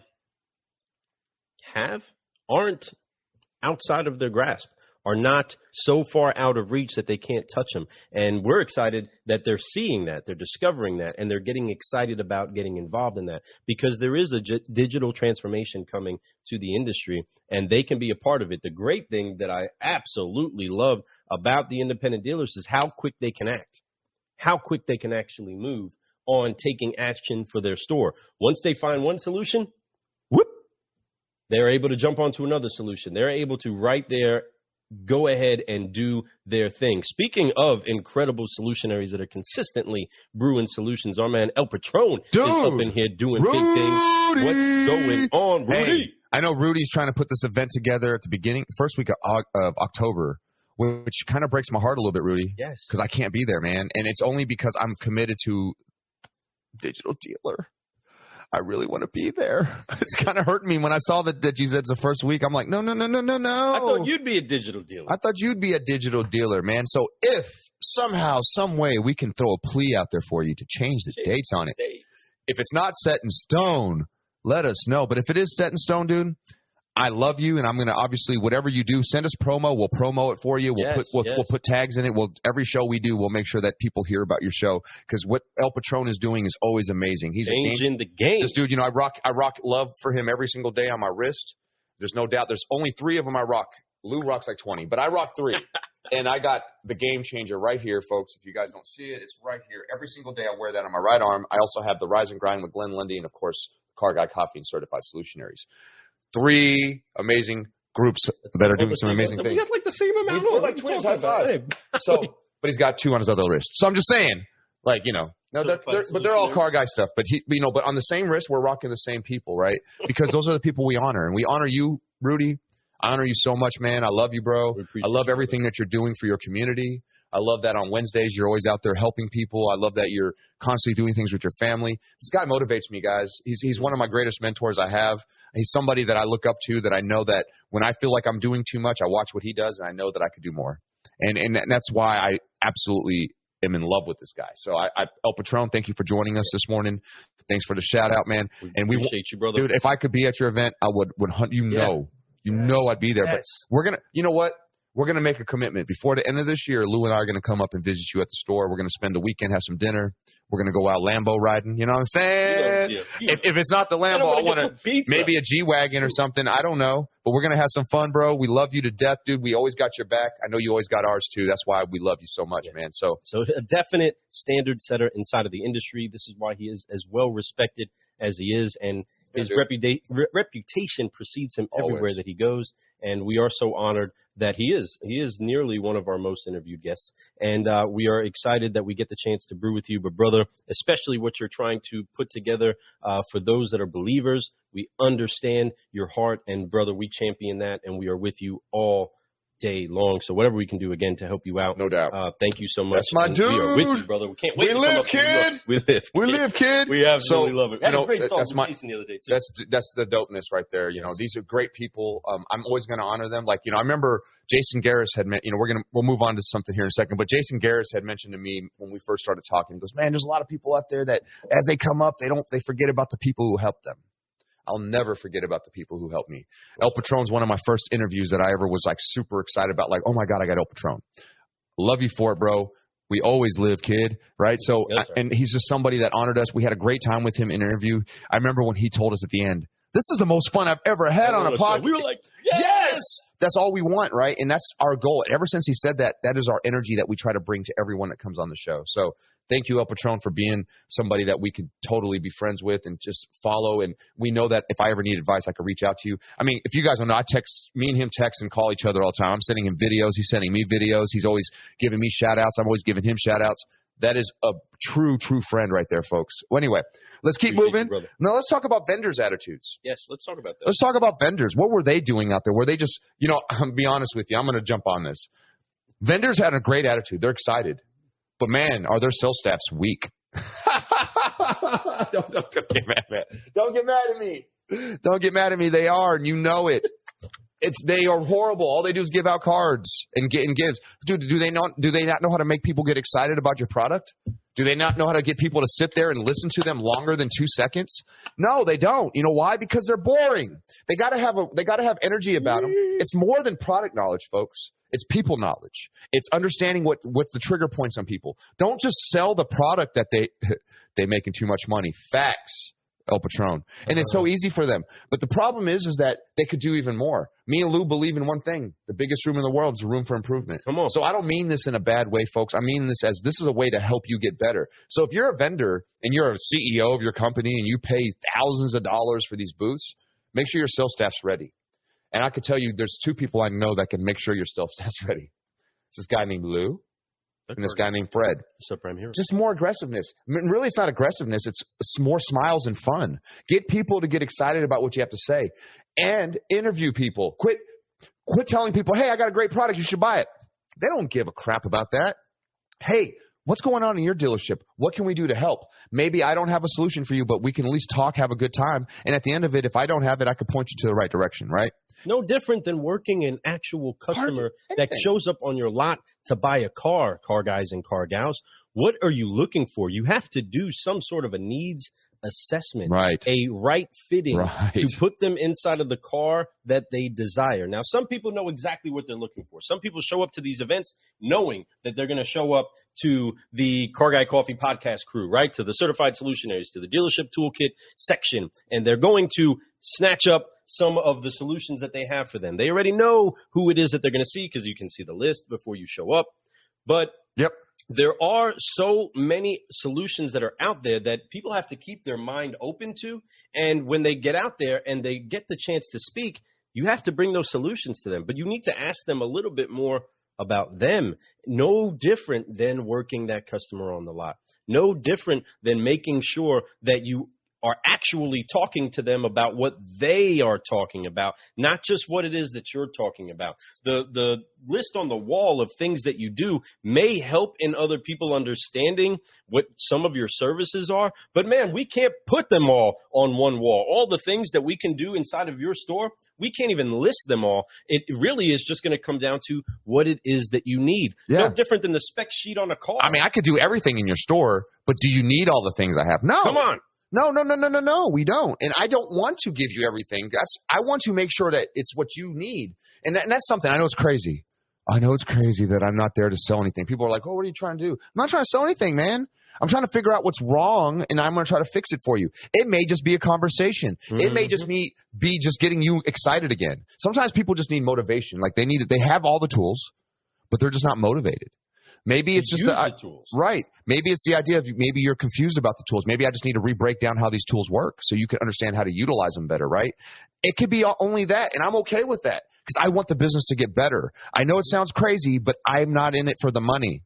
outside of their grasp, are not so far out of reach that they can't touch them. And we're excited that they're seeing that, they're discovering that, and they're getting excited about getting involved in that, because there is a digital transformation coming to the industry, and they can be a part of it. The great thing that I absolutely love about the independent dealers is how quick they can act, how quick they can actually move on taking action for their store. Once they find one solution, whoop, they're able to jump onto another solution. They're able to right there go ahead and do their thing. Speaking of incredible solutionaries that are consistently brewing solutions, our man El Patron is up in here doing big things. What's going on, Rudy? Hey, I know Rudy's trying to put this event together at the beginning, first week of October, which kind of breaks my heart a little bit, Rudy. Yes. Because I can't be there, man. And it's only because I'm committed to digital dealer. I really want to be there. It's kind of hurting me when I saw that you said it's the first week. I'm like, no. I thought you'd be a digital dealer. I thought you'd be a digital dealer, man. So if somehow, some way we can throw a plea out there for you to change the dates on it. If it's not set in stone, let us know. But if it is set in stone, dude, I love you, and I'm going to obviously, whatever you do, send us promo. We'll promo it for you. We'll put tags in it. Every show we do, we'll make sure that people hear about your show, because what El Patron is doing is always amazing. He's changing the game. This dude, I rock love for him every single day on my wrist. There's no doubt. There's only 3 of them I rock. Lou rocks like 20, but I rock 3. And I got the game changer right here, folks. If you guys don't see it, it's right here. Every single day I wear that on my right arm. I also have the Rise and Grind with Glenn Lundy, and of course, Car Guy Coffee and Certified Solutionaries. 3 amazing groups that are doing some amazing things. We got like the same amount. We're like twins, high five. So, but he's got 2 on his other wrist. So I'm just saying, like, no, they're all car guy stuff. But but on the same wrist, we're rocking the same people, right? Because those are the people we honor, and we honor you, Rudy. I honor you so much, man. I love you, bro. I love everything that you're doing for your community. I love that on Wednesdays you're always out there helping people. I love that you're constantly doing things with your family. This guy motivates me, guys. He's one of my greatest mentors I have. He's somebody that I look up to, that I know that when I feel like I'm doing too much, I watch what he does, and I know that I could do more. And that's why I absolutely am in love with this guy. So El Patron, thank you for joining us this morning. Thanks for the shout out, man. We appreciate you, brother. Dude, if I could be at your event, I would hunt. You know I'd be there. But we're gonna, you know what? We're going to make a commitment. Before the end of this year, Lou and I are going to come up and visit you at the store. We're going to spend the weekend, have some dinner. We're going to go out Lambo riding. You know what I'm saying? If it's not the Lambo, I want to maybe a G-Wagon or something. I don't know. But we're going to have some fun, bro. We love you to death, dude. We always got your back. I know you always got ours, too. That's why we love you so much, man. So a definite standard setter inside of the industry. This is why he is as well respected as he is. And his reputation precedes him everywhere that he goes. And we are so honored that he is nearly one of our most interviewed guests. And we are excited that we get the chance to brew with you. But, brother, especially what you're trying to put together for those that are believers, we understand your heart. And, brother, we champion that, and we are with you all day long. So whatever we can do, again, to help you out. No doubt. Thank you so much. That's my dude. We are with you, brother. We can't wait to live, come up kid. We live. We live, kid. We absolutely love it. We had a great talk that's with Jason the other day, too. That's the dopeness right there. These are great people. I'm always going to honor them. Like, I remember Jason Garris had we'll move on to something here in a second, but Jason Garris had mentioned to me when we first started talking, he goes, man, there's a lot of people out there that as they come up, they forget about the people who helped them. I'll never forget about the people who helped me. El Patron's one of my first interviews that I ever was like super excited about. Like, oh my God, I got El Patron. Love you for it, bro. We always live, kid. Right. So, and he's just somebody that honored us. We had a great time with him in an interview. I remember when he told us at the end, this is the most fun I've ever had on a podcast. We were like, yes! That's all we want, right? And that's our goal. Ever since he said that, that is our energy that we try to bring to everyone that comes on the show. So thank you, El Patron, for being somebody that we could totally be friends with and just follow. And we know that if I ever need advice, I could reach out to you. I mean, if you guys don't know, me and him text and call each other all the time. I'm sending him videos. He's sending me videos. He's always giving me shout outs. I'm always giving him shout outs. That is a true friend right there, folks. Well, anyway, let's keep moving. Now, let's talk about vendors' attitudes. Yes, let's talk about that. Let's talk about vendors. What were they doing out there? Were they just, I'll be honest with you. I'm going to jump on this. Vendors had a great attitude. They're excited. But, man, are their sales staffs weak? Don't get mad at me. Don't get mad at me. Don't get mad at me. They are, and you know it. They are horrible. All they do is give out cards and gives. Dude, do they not know how to make people get excited about your product? Do they not know how to get people to sit there and listen to them longer than 2 seconds? No, they don't. You know why? Because they're boring. They got to have energy about them. It's more than product knowledge, folks. It's people knowledge. It's understanding what's the trigger points on people. Don't just sell the product that they making too much money. Facts, El Patron. And it's so easy for them. But the problem is that they could do even more. Me and Lou believe in one thing. The biggest room in the world is a room for improvement. Come on. So I don't mean this in a bad way, folks. I mean this as this is a way to help you get better. So if you're a vendor and you're a CEO of your company and you pay thousands of dollars for these booths, make sure your sales staff's ready. And I could tell you there's 2 people I know that can make sure your sales staff's ready. It's this guy named Lou. And this guy named Fred. Subprime hero. Just more aggressiveness. I mean, really, it's not aggressiveness. It's more smiles and fun. Get people to get excited about what you have to say. And interview people. Quit telling people, hey, I got a great product. You should buy it. They don't give a crap about that. Hey, what's going on in your dealership? What can we do to help? Maybe I don't have a solution for you, but we can at least talk, have a good time. And at the end of it, if I don't have it, I could point you to the right direction, right? No different than working an actual customer that shows up on your lot to buy a car guys and car gals. What are you looking for? You have to do some sort of a needs assessment, right? A right fitting to put them inside of the car that they desire. Now, some people know exactly what they're looking for. Some people show up to these events knowing that they're going to show up to the Car Guy Coffee podcast crew, right? To the Certified Solutionaries, to the Dealership Toolkit section, and they're going to snatch up some of the solutions that they have for them. They already know who it is that they're going to see because you can see the list before you show up. But there are so many solutions that are out there that people have to keep their mind open to. And when they get out there and they get the chance to speak, you have to bring those solutions to them. But you need to ask them a little bit more about them. No different than working that customer on the lot. No different than making sure that you are actually talking to them about what they are talking about, not just what it is that you're talking about. The list on the wall of things that you do may help in other people understanding what some of your services are, but man, we can't put them all on one wall. All the things that we can do inside of your store, we can't even list them all. It really is just going to come down to what it is that you need. No different than the spec sheet on a car. I mean, I could do everything in your store, but do you need all the things I have? No. Come on. No, we don't. And I don't want to give you everything. I want to make sure that it's what you need. And that's something. I know it's crazy. I know it's crazy that I'm not there to sell anything. People are like, oh, what are you trying to do? I'm not trying to sell anything, man. I'm trying to figure out what's wrong, and I'm going to try to fix it for you. It may just be a conversation. It may just be just getting you excited again. Sometimes people just need motivation. Like they have all the tools, but they're just not motivated. Maybe it's just the tools. Right. Maybe it's the idea of maybe you're confused about the tools. Maybe I just need to re-break down how these tools work so you can understand how to utilize them better, right? It could be only that, and I'm okay with that because I want the business to get better. I know it sounds crazy, but I'm not in it for the money.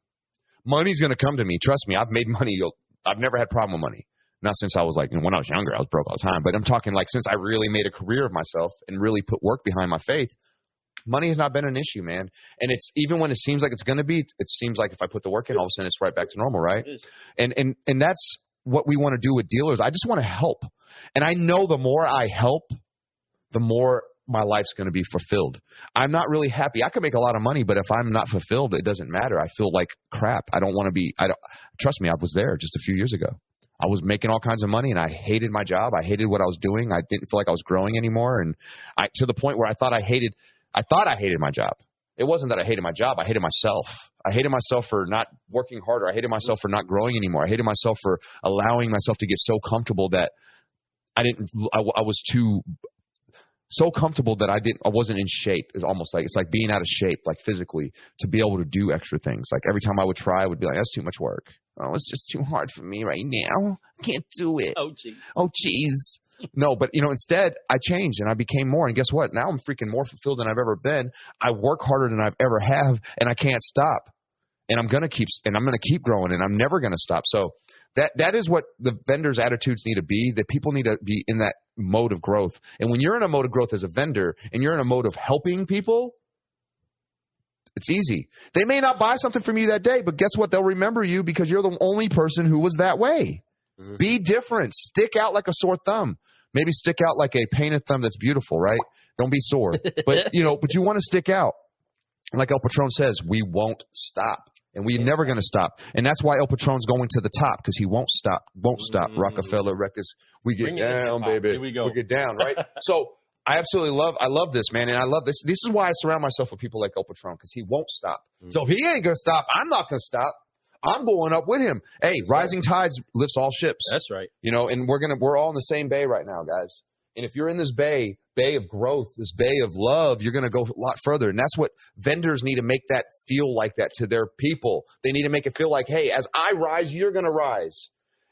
Money's going to come to me. Trust me, I've made money. I've never had a problem with money. Not since I was when I was younger, I was broke all the time. But I'm talking since I really made a career of myself and really put work behind my faith. Money has not been an issue, man. And it's even when it seems like it's going to be, it seems like if I put the work in, all of a sudden it's right back to normal, right? And that's what we want to do with dealers. I just want to help. And I know the more I help, the more my life's going to be fulfilled. I'm not really happy. I could make a lot of money, but if I'm not fulfilled, it doesn't matter. I feel like crap. Trust me, I was there just a few years ago. I was making all kinds of money and I hated my job. I hated what I was doing. I didn't feel like I was growing anymore. And to the point where I thought I hated my job. It wasn't that I hated my job. I hated myself. I hated myself for not working harder. I hated myself for not growing anymore. I hated myself for allowing myself to get so comfortable that I was too so comfortable that I wasn't in shape. It's like being out of shape, like physically, to be able to do extra things. Like every time I would try, I would be like, that's too much work. Oh, it's just too hard for me right now. I can't do it. Oh, jeez. Oh, jeez. No, but instead I changed and I became more. And guess what? Now I'm freaking more fulfilled than I've ever been. I work harder than I've ever have, and I can't stop. And I'm going to keep growing, and I'm never going to stop. So that is what the vendors' attitudes need to be, that people need to be in that mode of growth. And when you're in a mode of growth as a vendor and you're in a mode of helping people, it's easy. They may not buy something from you that day, but guess what? They'll remember you because you're the only person who was that way. Mm-hmm. Be different. Stick out like a sore thumb. Maybe stick out like a painted thumb that's beautiful, right? Don't be sore. But you want to stick out. Like El Patron says, we won't stop. And we're never going to stop. And that's why El Patron's going to the top, because he won't stop. Rockefeller Records. We get down, baby. Here we go. We get down, right? So I love this, man. And I love this. This is why I surround myself with people like El Patron, because he won't stop. So if he ain't going to stop, I'm not going to stop. I'm going up with him. Hey, rising tides lifts all ships. That's right. You know, and we're all in the same bay right now, guys. And if you're in this bay of growth, this bay of love, you're going to go a lot further. And that's what vendors need to make that feel like that to their people. They need to make it feel like, hey, as I rise, you're going to rise.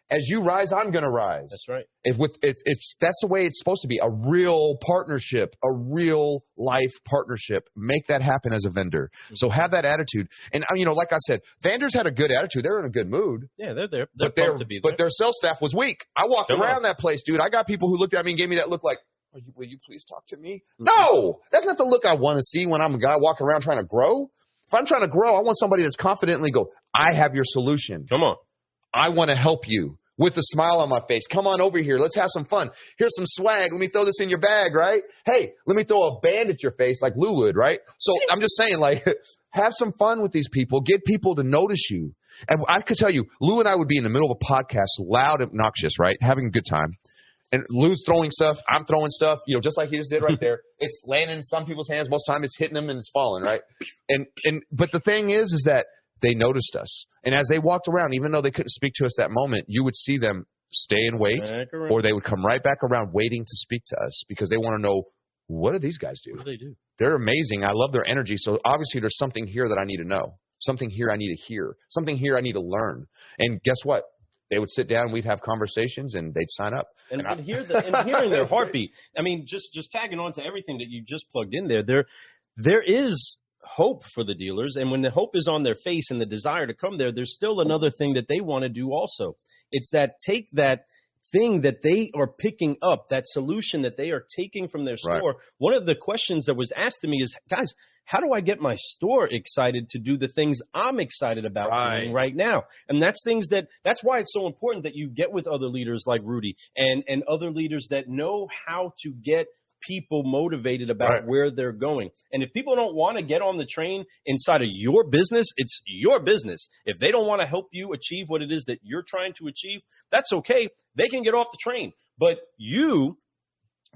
As you rise, I'm going to rise. That's right. That's the way it's supposed to be. A real partnership, a real life partnership. Make that happen as a vendor. So have that attitude. And, you know, like I said, vendors had a good attitude. They're in a good mood. Yeah, they're there. They're pumped to be there. But their sales staff was weak. I walked around that place, dude. I got people who looked at me and gave me that look like, will you please talk to me? No, that's not the look I want to see when I'm a guy walking around trying to grow. If I'm trying to grow, I want somebody that's confidently go, I have your solution. Come on. I want to help you with a smile on my face. Come on over here. Let's have some fun. Here's some swag. Let me throw this in your bag, right? Hey, let me throw a band at your face like Lou would, right? So I'm just saying, like, have some fun with these people. Get people to notice you. And I could tell you, Lou and I would be in the middle of a podcast, loud, obnoxious, right? Having a good time. And Lou's throwing stuff. I'm throwing stuff, you know, just like he just did right there. It's landing in some people's hands. Most of the time it's hitting them and it's falling, right? But the thing is that they noticed us. And as they walked around, even though they couldn't speak to us that moment, you would see them stay and wait, or they would come right back around waiting to speak to us because they want to know, what do these guys do? What do they do? They're amazing. I love their energy. So obviously there's something here that I need to know. Something here I need to hear. Something here I need to learn. And guess what? They would sit down, we'd have conversations, and they'd sign up. And hearing their heartbeat. I mean, just tagging on to everything that you just plugged in there is hope for the dealers. And when the hope is on their face and the desire to come there, there's still another thing that they want to do also. It's that take that thing that they are picking up, that solution that they are taking from their store. Right. One of the questions that was asked to me is, guys, how do I get my store excited to do the things I'm excited about doing right now? And that's why it's so important that you get with other leaders like Rudy and other leaders that know how to get people motivated about where they're going. And if people don't want to get on the train inside of your business, it's your business. If they don't want to help you achieve what it is that you're trying to achieve, that's okay. They can get off the train. But you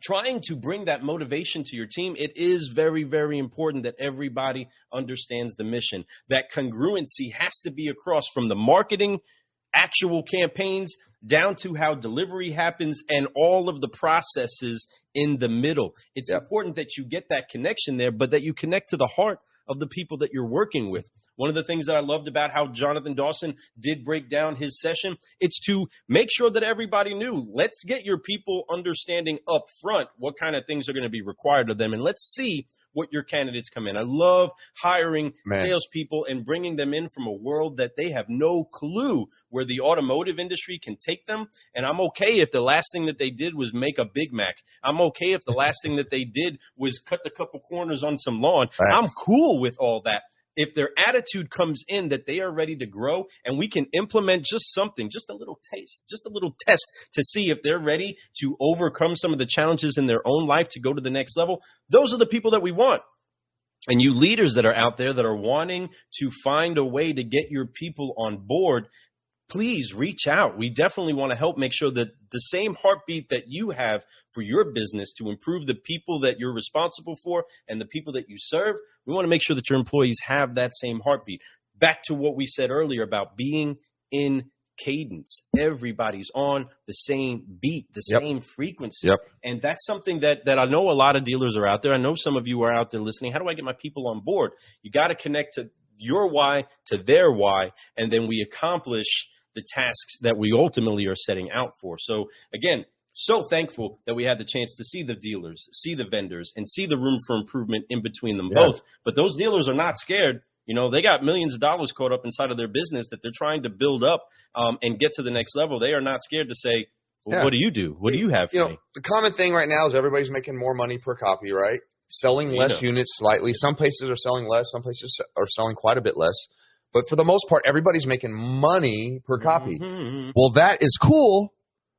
trying to bring that motivation to your team, it is very, very important that everybody understands the mission. That congruency has to be across from the marketing, actual campaigns, down to how delivery happens and all of the processes in the middle. It's important that you get that connection there, but that you connect to the heart of the people that you're working with. One of the things that I loved about how Jonathan Dawson did break down his session, it's to make sure that everybody knew, let's get your people understanding up front what kind of things are going to be required of them, and let's see what your candidates come in. I love hiring salespeople and bringing them in from a world that they have no clue where the automotive industry can take them. And I'm okay if the last thing that they did was make a Big Mac. I'm okay if the last thing that they did was cut the couple corners on some lawn. I'm cool with all that. If their attitude comes in that they are ready to grow and we can implement just something, just a little taste, just a little test to see if they're ready to overcome some of the challenges in their own life to go to the next level, those are the people that we want. And you leaders that are out there that are wanting to find a way to get your people on board, please reach out. We definitely want to help make sure that the same heartbeat that you have for your business to improve the people that you're responsible for and the people that you serve, we want to make sure that your employees have that same heartbeat. Back to what we said earlier about being in cadence. Everybody's on the same beat, the same frequency. And that's something that I know a lot of dealers are out there. I know some of you are out there listening. How do I get my people on board? You got to connect to your why, to their why, and then we accomplish the tasks that we ultimately are setting out for. So again, so thankful that we had the chance to see the dealers, see the vendors, and see the room for improvement in between them both. But those dealers are not scared. You know, they got millions of dollars caught up inside of their business that they're trying to build up and get to the next level. They are not scared to say, well, what do you do? What do you have for me? The common thing right now is everybody's making more money per copy, right? Selling less units slightly. Some places are selling less. Some places are selling quite a bit less. But for the most part, everybody's making money per copy. Well, that is cool.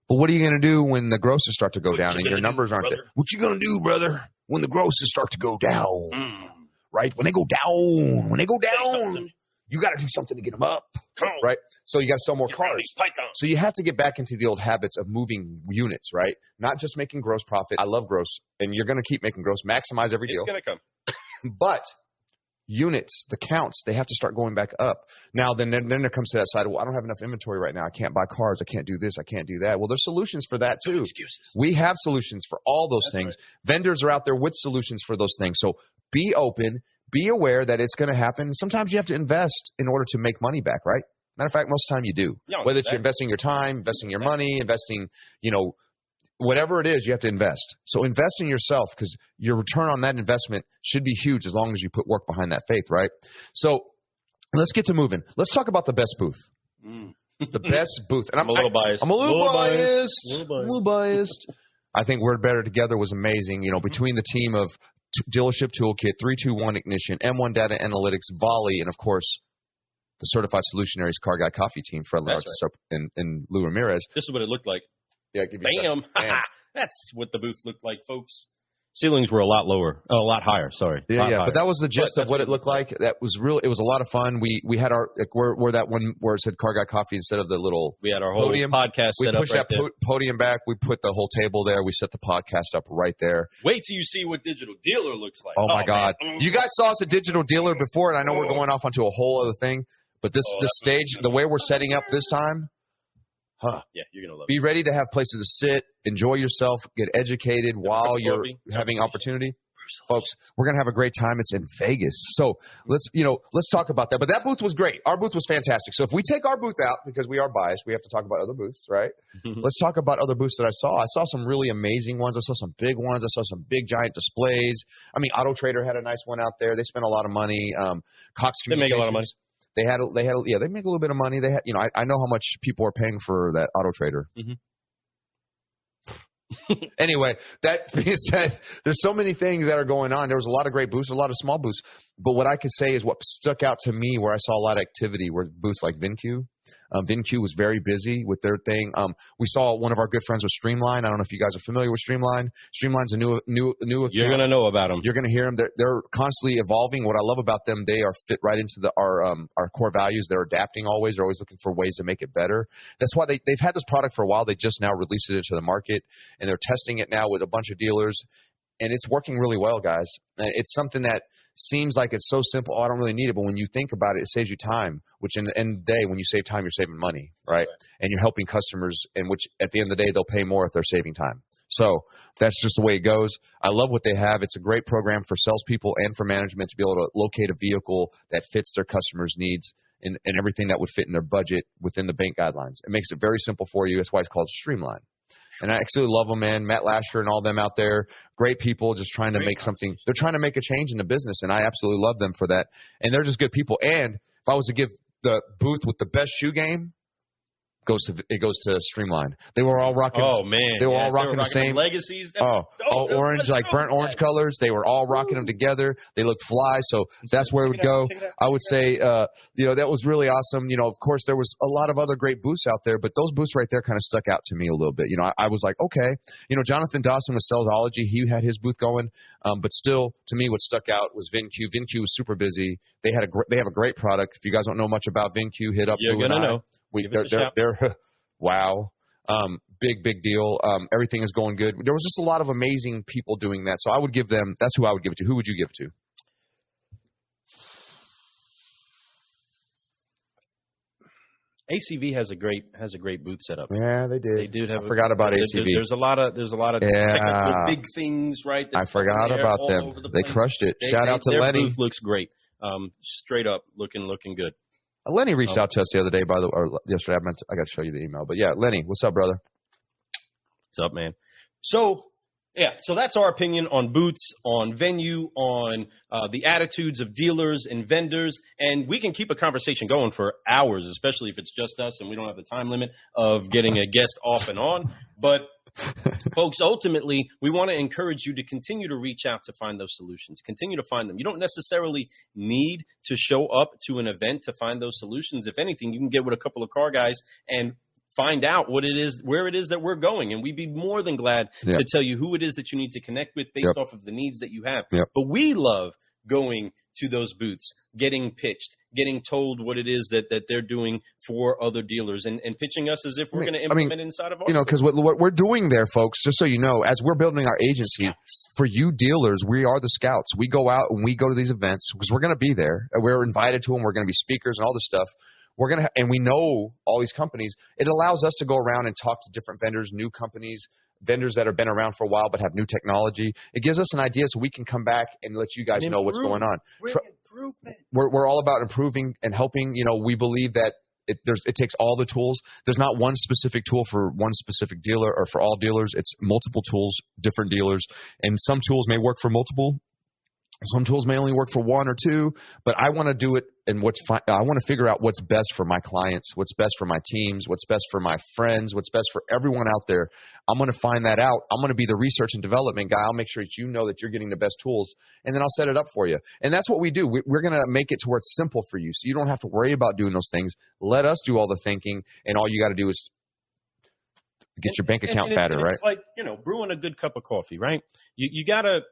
But what are you going to do when the grosses start to go down and your numbers aren't there? What you going to do, brother, when the grosses start to go down? Right? When they go down, you got to do something to get them up, right? So you got to sell more cars. So you have to get back into the old habits of moving units, right? Not just making gross profit. I love gross, and you're going to keep making gross. Maximize every deal. It's going to come. But units, the counts, they have to start going back up. Now, then there comes to that side, well, I don't have enough inventory right now. I can't buy cars. I can't do this. I can't do that. Well, there's solutions for that too. Excuses. We have solutions for all those things. Right. Vendors are out there with solutions for those things. So be open, be aware that it's going to happen. Sometimes you have to invest in order to make money back, right? Matter of fact, most of the time you do. Whether it's you're investing your time, investing your money, investing, whatever it is, you have to invest. So invest in yourself, because your return on that investment should be huge as long as you put work behind that faith, right? So let's get to moving. Let's talk about the best booth. The best booth. And I'm a little biased. I'm a little biased. I think We're Better Together was amazing. Between the team of Dealership Toolkit, 321 Ignition, M1 Data Analytics, Volley, and of course, the Certified Solutionaries Car Guy Coffee Team, Fred Larson and Lou Ramirez. This is what it looked like. Yeah, Bam! That's what the booth looked like, folks. Ceilings were a lot higher. Sorry. Yeah. But that was the gist of what it looked like. That was real. It was a lot of fun. We had our where that one where it said Car Guy Coffee instead of the little. We had our whole podium. podcast set up. We pushed that podium back. We put the whole table there. We set the podcast up right there. Wait till you see what Digital Dealer looks like. Oh my God! You guys saw us at Digital Dealer before, and I know we're going off onto a whole other thing. But this stage, the way we're setting up this time. Yeah, you're gonna love it. Be ready to have places to sit, enjoy yourself, get educated while you're having opportunity. Folks, we're gonna have a great time. It's in Vegas, so let's talk about that. But that booth was great. Our booth was fantastic. So if we take our booth out, because we are biased, we have to talk about other booths, right? Let's talk about other booths that I saw. I saw some really amazing ones. I saw some big ones. I saw some big giant displays. I mean, Auto Trader had a nice one out there. They spent a lot of money. Cox Communications. They make a lot of money. They make a little bit of money. They had, I know how much people are paying for that Auto Trader. Anyway, that being said, there's so many things that are going on. There was a lot of great booths, a lot of small booths. But what I could say is what stuck out to me, where I saw a lot of activity, were booths like VinQ. VinQ was very busy with their thing. We saw one of our good friends with Streamline. I don't know if you guys are familiar with Streamline. Streamline's a new account. You're gonna know about them. You're gonna hear them. They're constantly evolving. What I love about them, they are fit right into our core values. They're adapting always. They're always looking for ways to make it better. That's why they've had this product for a while. They just now released it into the market, and they're testing it now with a bunch of dealers, and it's working really well, guys. It's something that seems like it's so simple. I don't really need it. But when you think about it, it saves you time, which in the end of the day, when you save time, you're saving money, right? And you're helping customers, and which at the end of the day, they'll pay more if they're saving time. So that's just the way it goes. I love what they have. It's a great program for salespeople and for management to be able to locate a vehicle that fits their customers' needs and everything that would fit in their budget within the bank guidelines. It makes it very simple for you. That's why it's called Streamline. And I actually love them, man. Matt Lasher and all them out there, great people, just trying to make something. They're trying to make a change in the business, and I absolutely love them for that. And they're just good people. And if I was to give the booth with the best shoe game, it goes to Streamline. They were all rocking. Oh man, they were all rocking the same legacies. All orange, like burnt orange colors. They were all rocking them together. They looked fly. So that's where it would go. I would say, that was really awesome. Of course, there was a lot of other great booths out there, but those booths right there kind of stuck out to me a little bit. I was like, okay, Jonathan Dawson with Salesology, he had his booth going, but still, to me, what stuck out was VinQ. VinQ was super busy. They have a great product. If you guys don't know much about VinQ, hit up. You're gonna know. They're wow. Big deal. Everything is going good. There was just a lot of amazing people doing that. So I would give them, that's who I would give it to. Who would you give it to? ACV has a great booth setup. Yeah, they did. They do have. I forgot about ACV. There's a lot of technical big things, right? I forgot about them. They crushed it. Shout out to Lenny. Their booth looks great. Straight up looking good. Lenny reached out to us the other day, yesterday. I got to show you the email. But yeah, Lenny, what's up, brother? What's up, man? So that's our opinion on booths, on venue, on the attitudes of dealers and vendors. And we can keep a conversation going for hours, especially if it's just us and we don't have the time limit of getting a guest off and on. But folks, ultimately, we want to encourage you to continue to reach out to find those solutions. Continue to find them. You don't necessarily need to show up to an event to find those solutions. If anything, you can get with a couple of car guys and find out where it is that we're going. And we'd be more than glad to tell you who it is that you need to connect with based off of the needs that you have. But we love going to those booths, getting pitched, getting told what it is that they're doing for other dealers, and pitching us as if we're going to implement inside of our because what we're doing there, folks, just so you know, as we're building our agency, for you dealers, we are the scouts. We go out and we go to these events because we're going to be there. We're invited to them. We're going to be speakers and all this stuff. We're going to, and we know all these companies. It allows us to go around and talk to different vendors, new companies, vendors that have been around for a while but have new technology. It gives us an idea so we can come back and let you guys know what's going on. We're all about improving and helping. We believe that it takes all the tools. There's not one specific tool for one specific dealer or for all dealers. It's multiple tools, different dealers, and some tools may work for multiple. Some tools may only work for one or two, but I want to do it, and I want to figure out what's best for my clients, what's best for my teams, what's best for my friends, what's best for everyone out there. I'm going to find that out. I'm going to be the research and development guy. I'll make sure that you know that you're getting the best tools, and then I'll set it up for you. And that's what we do. We're going to make it to where it's simple for you, so you don't have to worry about doing those things. Let us do all the thinking, and all you got to do is get your bank account fatter, right? It's like, brewing a good cup of coffee, right? You gotta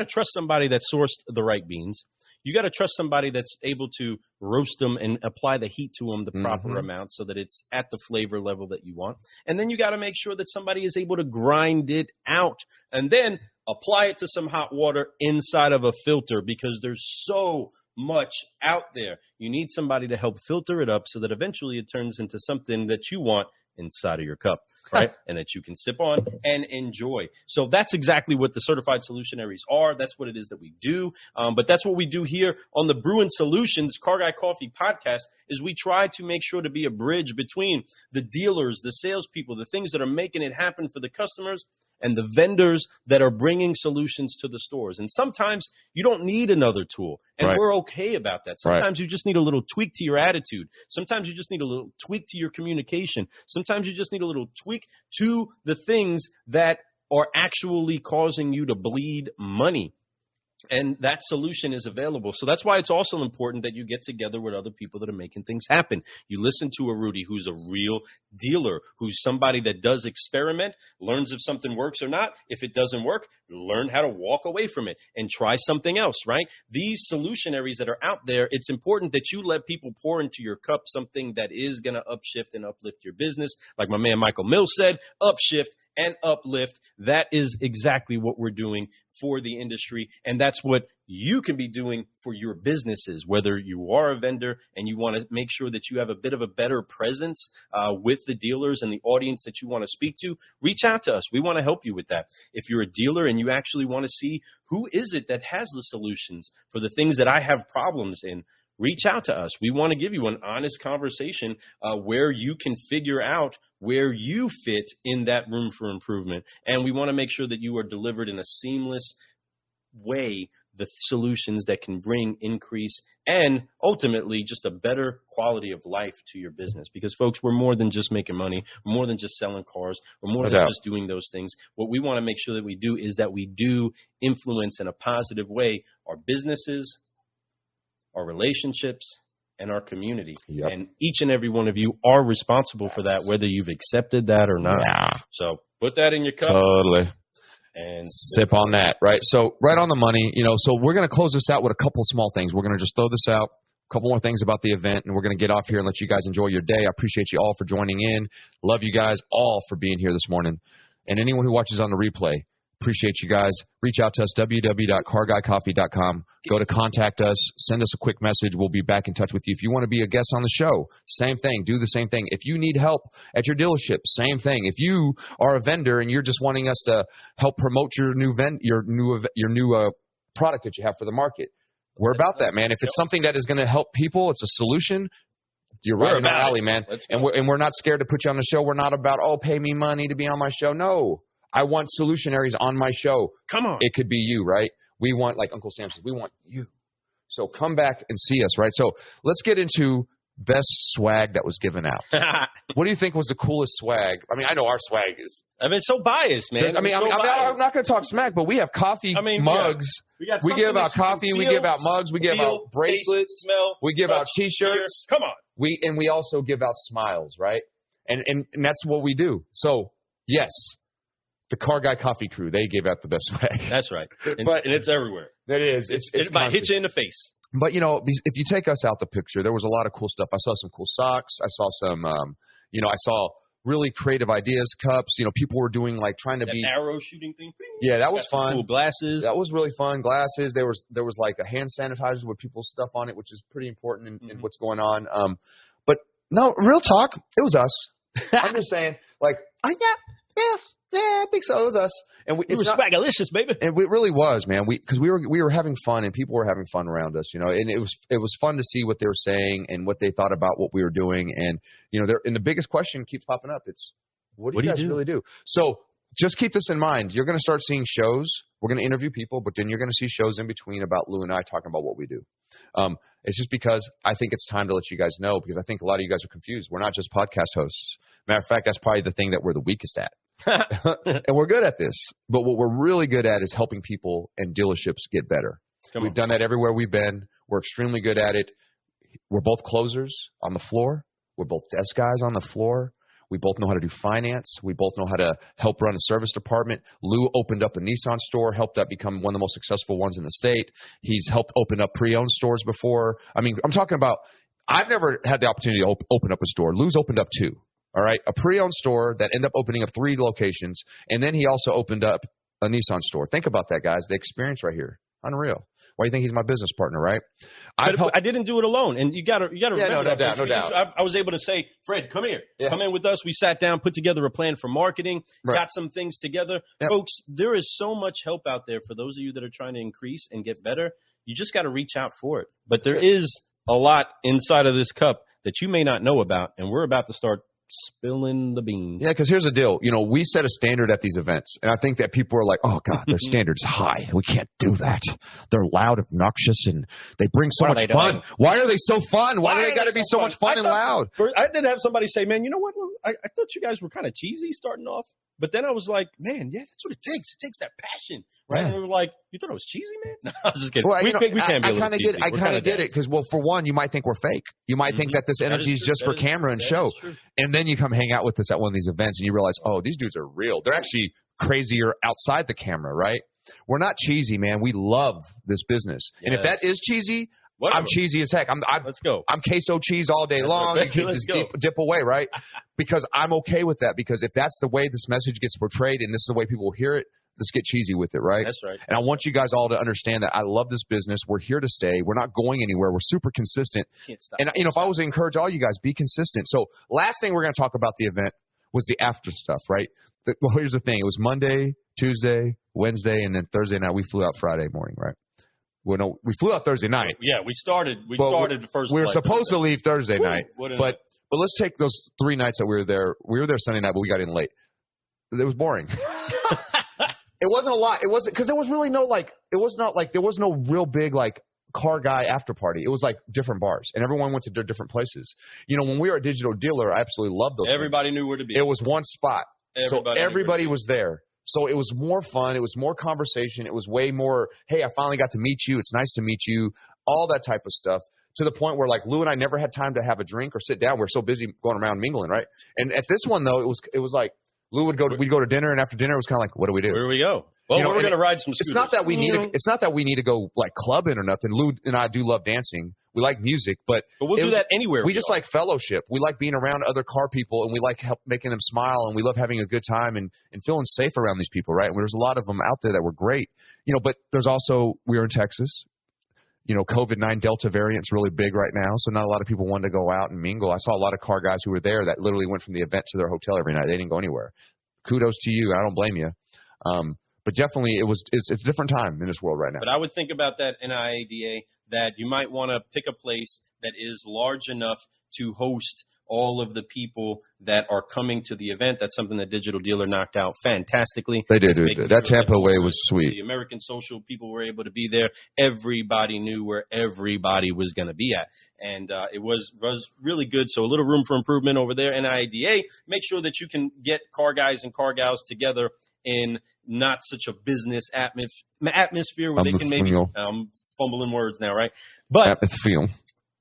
trust somebody that sourced the right beans. You got to trust somebody that's able to roast them and apply the heat to them the proper amount so that it's at the flavor level that you want. And then you got to make sure that somebody is able to grind it out and then apply it to some hot water inside of a filter, because there's so much out there. You need somebody to help filter it up so that eventually it turns into something that you want inside of your cup, right? And that you can sip on and enjoy. So that's exactly what the Certified Solutionaries are. That's what it is that we do. But that's what we do here on the Brewing Solutions Car Guy Coffee podcast, is we try to make sure to be a bridge between the dealers, the salespeople, the things that are making it happen for the customers, and the vendors that are bringing solutions to the stores. And sometimes you don't need another tool, and we're okay about that. Sometimes you just need a little tweak to your attitude. Sometimes you just need a little tweak to your communication. Sometimes you just need a little tweak to the things that are actually causing you to bleed money. And that solution is available. So that's why it's also important that you get together with other people that are making things happen. You listen to a Rudy who's a real dealer, who's somebody that does experiment, learns if something works or not. If it doesn't work, learn how to walk away from it and try something else, right? These solutionaries that are out there, it's important that you let people pour into your cup something that is going to upshift and uplift your business. Like my man Michael Mills said, upshift and uplift. That is exactly what we're doing for the industry, and that's what you can be doing for your businesses. Whether you are a vendor and you want to make sure that you have a bit of a better presence with the dealers and the audience that you want to speak to, reach out to us. We want to help you with that. If you're a dealer and you actually want to see who is it that has the solutions for the things that I have problems in, reach out to us. We want to give you an honest conversation where you can figure out where you fit in that room for improvement. And we want to make sure that you are delivered in a seamless way the solutions that can bring increase and ultimately just a better quality of life to your business. Because, folks, we're more than just making money. We're more than just selling cars. We're more than just doing those things. What we want to make sure that we do is that we do influence in a positive way our businesses, our relationships, and our community. Yep. And each and every one of you are responsible for that, whether you've accepted that or not. Yeah. So put that in your cup. Totally. And sip on that, right? So right on the money, so we're going to close this out with a couple of small things. We're going to just throw this out, a couple more things about the event, and we're going to get off here and let you guys enjoy your day. I appreciate you all for joining in. Love you guys all for being here this morning. And anyone who watches on the replay, appreciate you guys. Reach out to us, www.carguycoffee.com. Go to contact us. Send us a quick message. We'll be back in touch with you. If you want to be a guest on the show, same thing. Do the same thing. If you need help at your dealership, same thing. If you are a vendor and you're just wanting us to help promote your new product that you have for the market, we're about that, man. If it's something that is going to help people, it's a solution, you're right in the alley, man. And we're not scared to put you on the show. We're not about, pay me money to be on my show. No. I want solutionaries on my show. Come on. It could be you, right? We want, like Uncle Sam says, we want you. So come back and see us, right? So let's get into best swag that was given out. What do you think was the coolest swag? I mean, I know our swag is. I mean, it's so biased, man. I'm not going to talk smack, but we have coffee mugs. Yeah. We give out coffee. We give out mugs. We give out bracelets. We give out T-shirts. Come on. We also give out smiles, right? And that's what we do. So, yes. The Car Guy Coffee Crew, they gave out the best swag. That's right. And it's everywhere. It is. It might hit you in the face. But, you know, if you take us out the picture, there was a lot of cool stuff. I saw some cool socks. I saw some, I saw really creative ideas, cups. You know, people were doing like trying to be arrow shooting thing. Yeah, that was fun. Cool glasses. That was really fun. Glasses. There was like a hand sanitizer with people's stuff on it, which is pretty important in what's going on. But no, real talk, it was us. I'm just saying, like, I think so. It was us, and we were swagalicious, baby. And it really was, man. Because we were having fun, and people were having fun around us, you know. And it was fun to see what they were saying and what they thought about what we were doing. And you know, and the biggest question keeps popping up. It's what do you guys really do? So just keep this in mind. You're going to start seeing shows. We're going to interview people, but then you're going to see shows in between about Lou and I talking about what we do. It's just because I think it's time to let you guys know, because I think a lot of you guys are confused. We're not just podcast hosts. Matter of fact, that's probably the thing that we're the weakest at. And we're good at this, but what we're really good at is helping people and dealerships get better. We've done that everywhere we've been. We're extremely good at it. We're both closers on the floor. We're both desk guys on the floor. We both know how to do finance. We both know how to help run a service department. Lou opened up a Nissan store, helped that become one of the most successful ones in the state. He's helped open up pre-owned stores before. I mean, I'm talking about, I've never had the opportunity to open up a store. Lou's opened up 2. All right, a pre-owned store that ended up opening up 3 locations, and then he also opened up a Nissan store. Think about that, guys. The experience right here, unreal. Why do you think he's my business partner, right? I didn't do it alone, and you got to remember that. No doubt. I was able to say, Fred, come here, come in with us. We sat down, put together a plan for marketing, got some things together, folks. There is so much help out there for those of you that are trying to increase and get better. You just got to reach out for it. But there is a lot inside of this cup that you may not know about, and we're about to start spilling the beans. Yeah, because here's the deal. You know, we set a standard at these events, and I think that people are like, oh, God, their standard's high. We can't do that. They're loud, obnoxious, and they bring so much fun. Why are they so fun? Why do they got to be so much fun and loud? I did have somebody say, man, you know what? I thought you guys were kind of cheesy starting off. But then I was like, man, yeah, that's what it takes. It takes that passion, right? And we were like, you thought I was cheesy, man? No, I was just kidding. Well, we can be a little cheesy. I kind of get it because, well, for one, you might think we're fake. You might think that this energy is just for camera and show. And then you come hang out with us at one of these events and you realize, oh, these dudes are real. They're actually crazier outside the camera, right? We're not cheesy, man. We love this business. Yes. And if that is cheesy, I'm cheesy as heck. Let's go. I'm queso cheese all day long. You can just dip away, right? Because I'm okay with that. Because if that's the way this message gets portrayed and this is the way people hear it, let's get cheesy with it, right? That's right. And I want you guys all to understand that I love this business. We're here to stay. We're not going anywhere. We're super consistent. Can't stop. And if I was to encourage all you guys, be consistent. So last thing we're going to talk about the event was the after stuff, right? Well, here's the thing. It was Monday, Tuesday, Wednesday, and then Thursday night. We flew out Friday morning, right? Well, no, we flew out Thursday night. Yeah, we started the first. We were supposed to leave Thursday night, but let's take those 3 nights that we were there. We were there Sunday night, but we got in late. It was boring. It wasn't a lot. It wasn't because there was really no It was not like there was no real big car guy after party. It was like different bars, and everyone went to their different places. You know, when we were a digital dealer, I absolutely loved those. Everybody knew where to be. It was one spot, so everybody was there. So it was more fun. It was more conversation. It was way more, hey, I finally got to meet you. It's nice to meet you. All that type of stuff, to the point where Lou and I never had time to have a drink or sit down. We're so busy going around mingling, right? And at this one though, it was like Lou we'd go to dinner, and after dinner it was kind of like, what do we do? Where do we go? Well, we're going to ride some scooters. It's not that we need to go clubbing or nothing. Lou and I do love dancing. We like music, but we'll do that anywhere. We just like fellowship. We like being around other car people, and we like making them smile, and we love having a good time and feeling safe around these people, right? And there's a lot of them out there that were great, but there's also, we were in Texas. COVID-19 Delta variant's really big right now, so not a lot of people wanted to go out and mingle. I saw a lot of car guys who were there that literally went from the event to their hotel every night. They didn't go anywhere. Kudos to you. I don't blame you. But definitely it's a different time in this world right now. But I would think about that NIADA, that you might want to pick a place that is large enough to host all of the people that are coming to the event. That's something that Digital Dealer knocked out fantastically. They did. That Tampa way was sweet. The American Social people were able to be there. Everybody knew where everybody was going to be at. And it was really good. So a little room for improvement over there. NIADA, make sure that you can get car guys and car gals together in not such a business atmosphere where they can maybe fumbling words now, right? But atmosphere.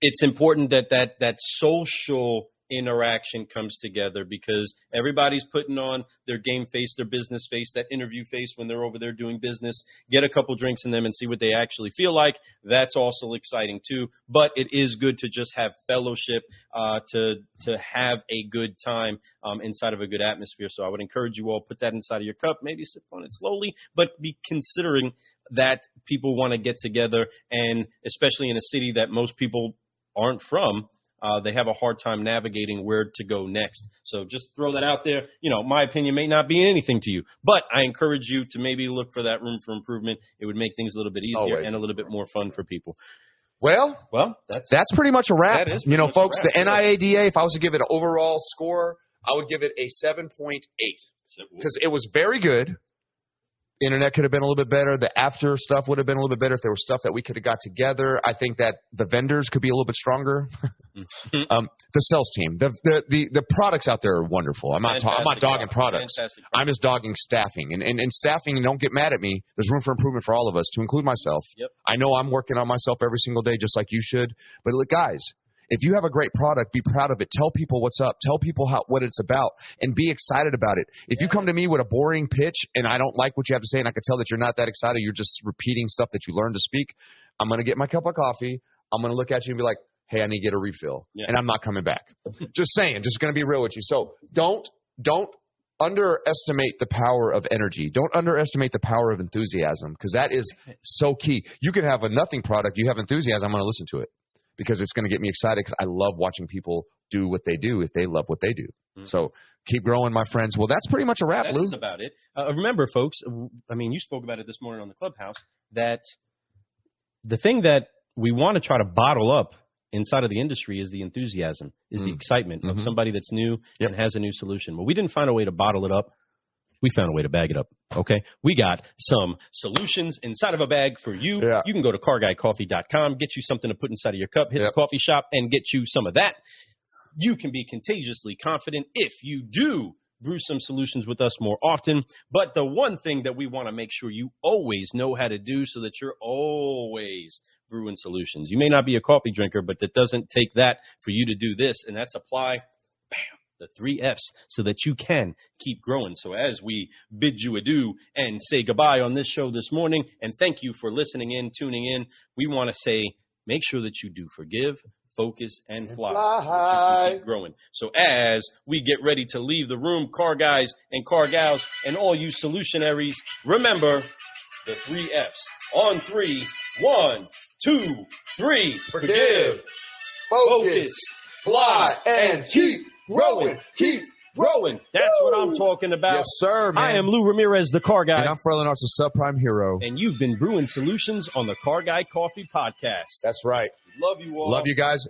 It's important that social interaction comes together, because everybody's putting on their game face, their business face, that interview face when they're over there doing business. Get a couple drinks in them and see what they actually feel like. That's also exciting too. But it is good to just have fellowship, to have a good time inside of a good atmosphere. So I would encourage you all, put that inside of your cup, maybe sip on it slowly, but be considering that people want to get together, and especially in a city that most people aren't from, they have a hard time navigating where to go next. So just throw that out there. You know, my opinion may not be anything to you, but I encourage you to maybe look for that room for improvement. It would make things a little bit easier and a little bit more fun for people. Well, that's pretty much a wrap. That is you know, folks, wrap, the NIADA, if I was to give it an overall score, I would give it a 7.8 because it was very good. Internet could have been a little bit better. The after stuff would have been a little bit better if there was stuff that we could have got together. I think that the vendors could be a little bit stronger. The sales team, the products out there are wonderful. I'm not dogging products. I'm just dogging staffing. And staffing, don't get mad at me. There's room for improvement for all of us, to include myself. Yep. I know I'm working on myself every single day, just like you should. But look, guys, if you have a great product, be proud of it. Tell people what's up. Tell people what it's about, and be excited about it. If you come to me with a boring pitch and I don't like what you have to say, and I can tell that you're not that excited, you're just repeating stuff that you learned to speak, I'm going to get my cup of coffee. I'm going to look at you and be like, hey, I need to get a refill. Yeah. And I'm not coming back. Just saying. Just going to be real with you. So don't underestimate the power of energy. Don't underestimate the power of enthusiasm, because that is so key. You can have a nothing product. You have enthusiasm, I'm going to listen to it, because it's going to get me excited, because I love watching people do what they do if they love what they do. Mm-hmm. So keep growing, my friends. Well, that's pretty much a wrap, Lou. That's about it. Remember, folks, I mean, you spoke about it this morning on the Clubhouse, that the thing that we want to try to bottle up inside of the industry is the enthusiasm, is the excitement of somebody that's new and has a new solution. Well, we didn't find a way to bottle it up. We found a way to bag it up, okay? We got some solutions inside of a bag for you. Yeah. You can go to carguycoffee.com, get you something to put inside of your cup, hit the coffee shop, and get you some of that. You can be contagiously confident if you do brew some solutions with us more often. But the one thing that we want to make sure you always know how to do, so that you're always brewing solutions. You may not be a coffee drinker, but that doesn't take that for you to do this, and that's apply, the 3 Fs, so that you can keep growing. So as we bid you adieu and say goodbye on this show this morning, and thank you for listening in, tuning in, we want to say, make sure that you do forgive, focus, and fly. So that you can keep growing. So as we get ready to leave the room, car guys and car gals and all you solutionaries, remember the 3 Fs. On 3, 1, 2, 3. Forgive, focus, fly, and keep growing. Keep growing. That's what I'm talking about. Yes, sir, man. I am Lou Ramirez, the Car Guy. And I'm Ferlin Arts, the Subprime Hero. And you've been brewing solutions on the Car Guy Coffee Podcast. That's right. Love you all. Love you guys.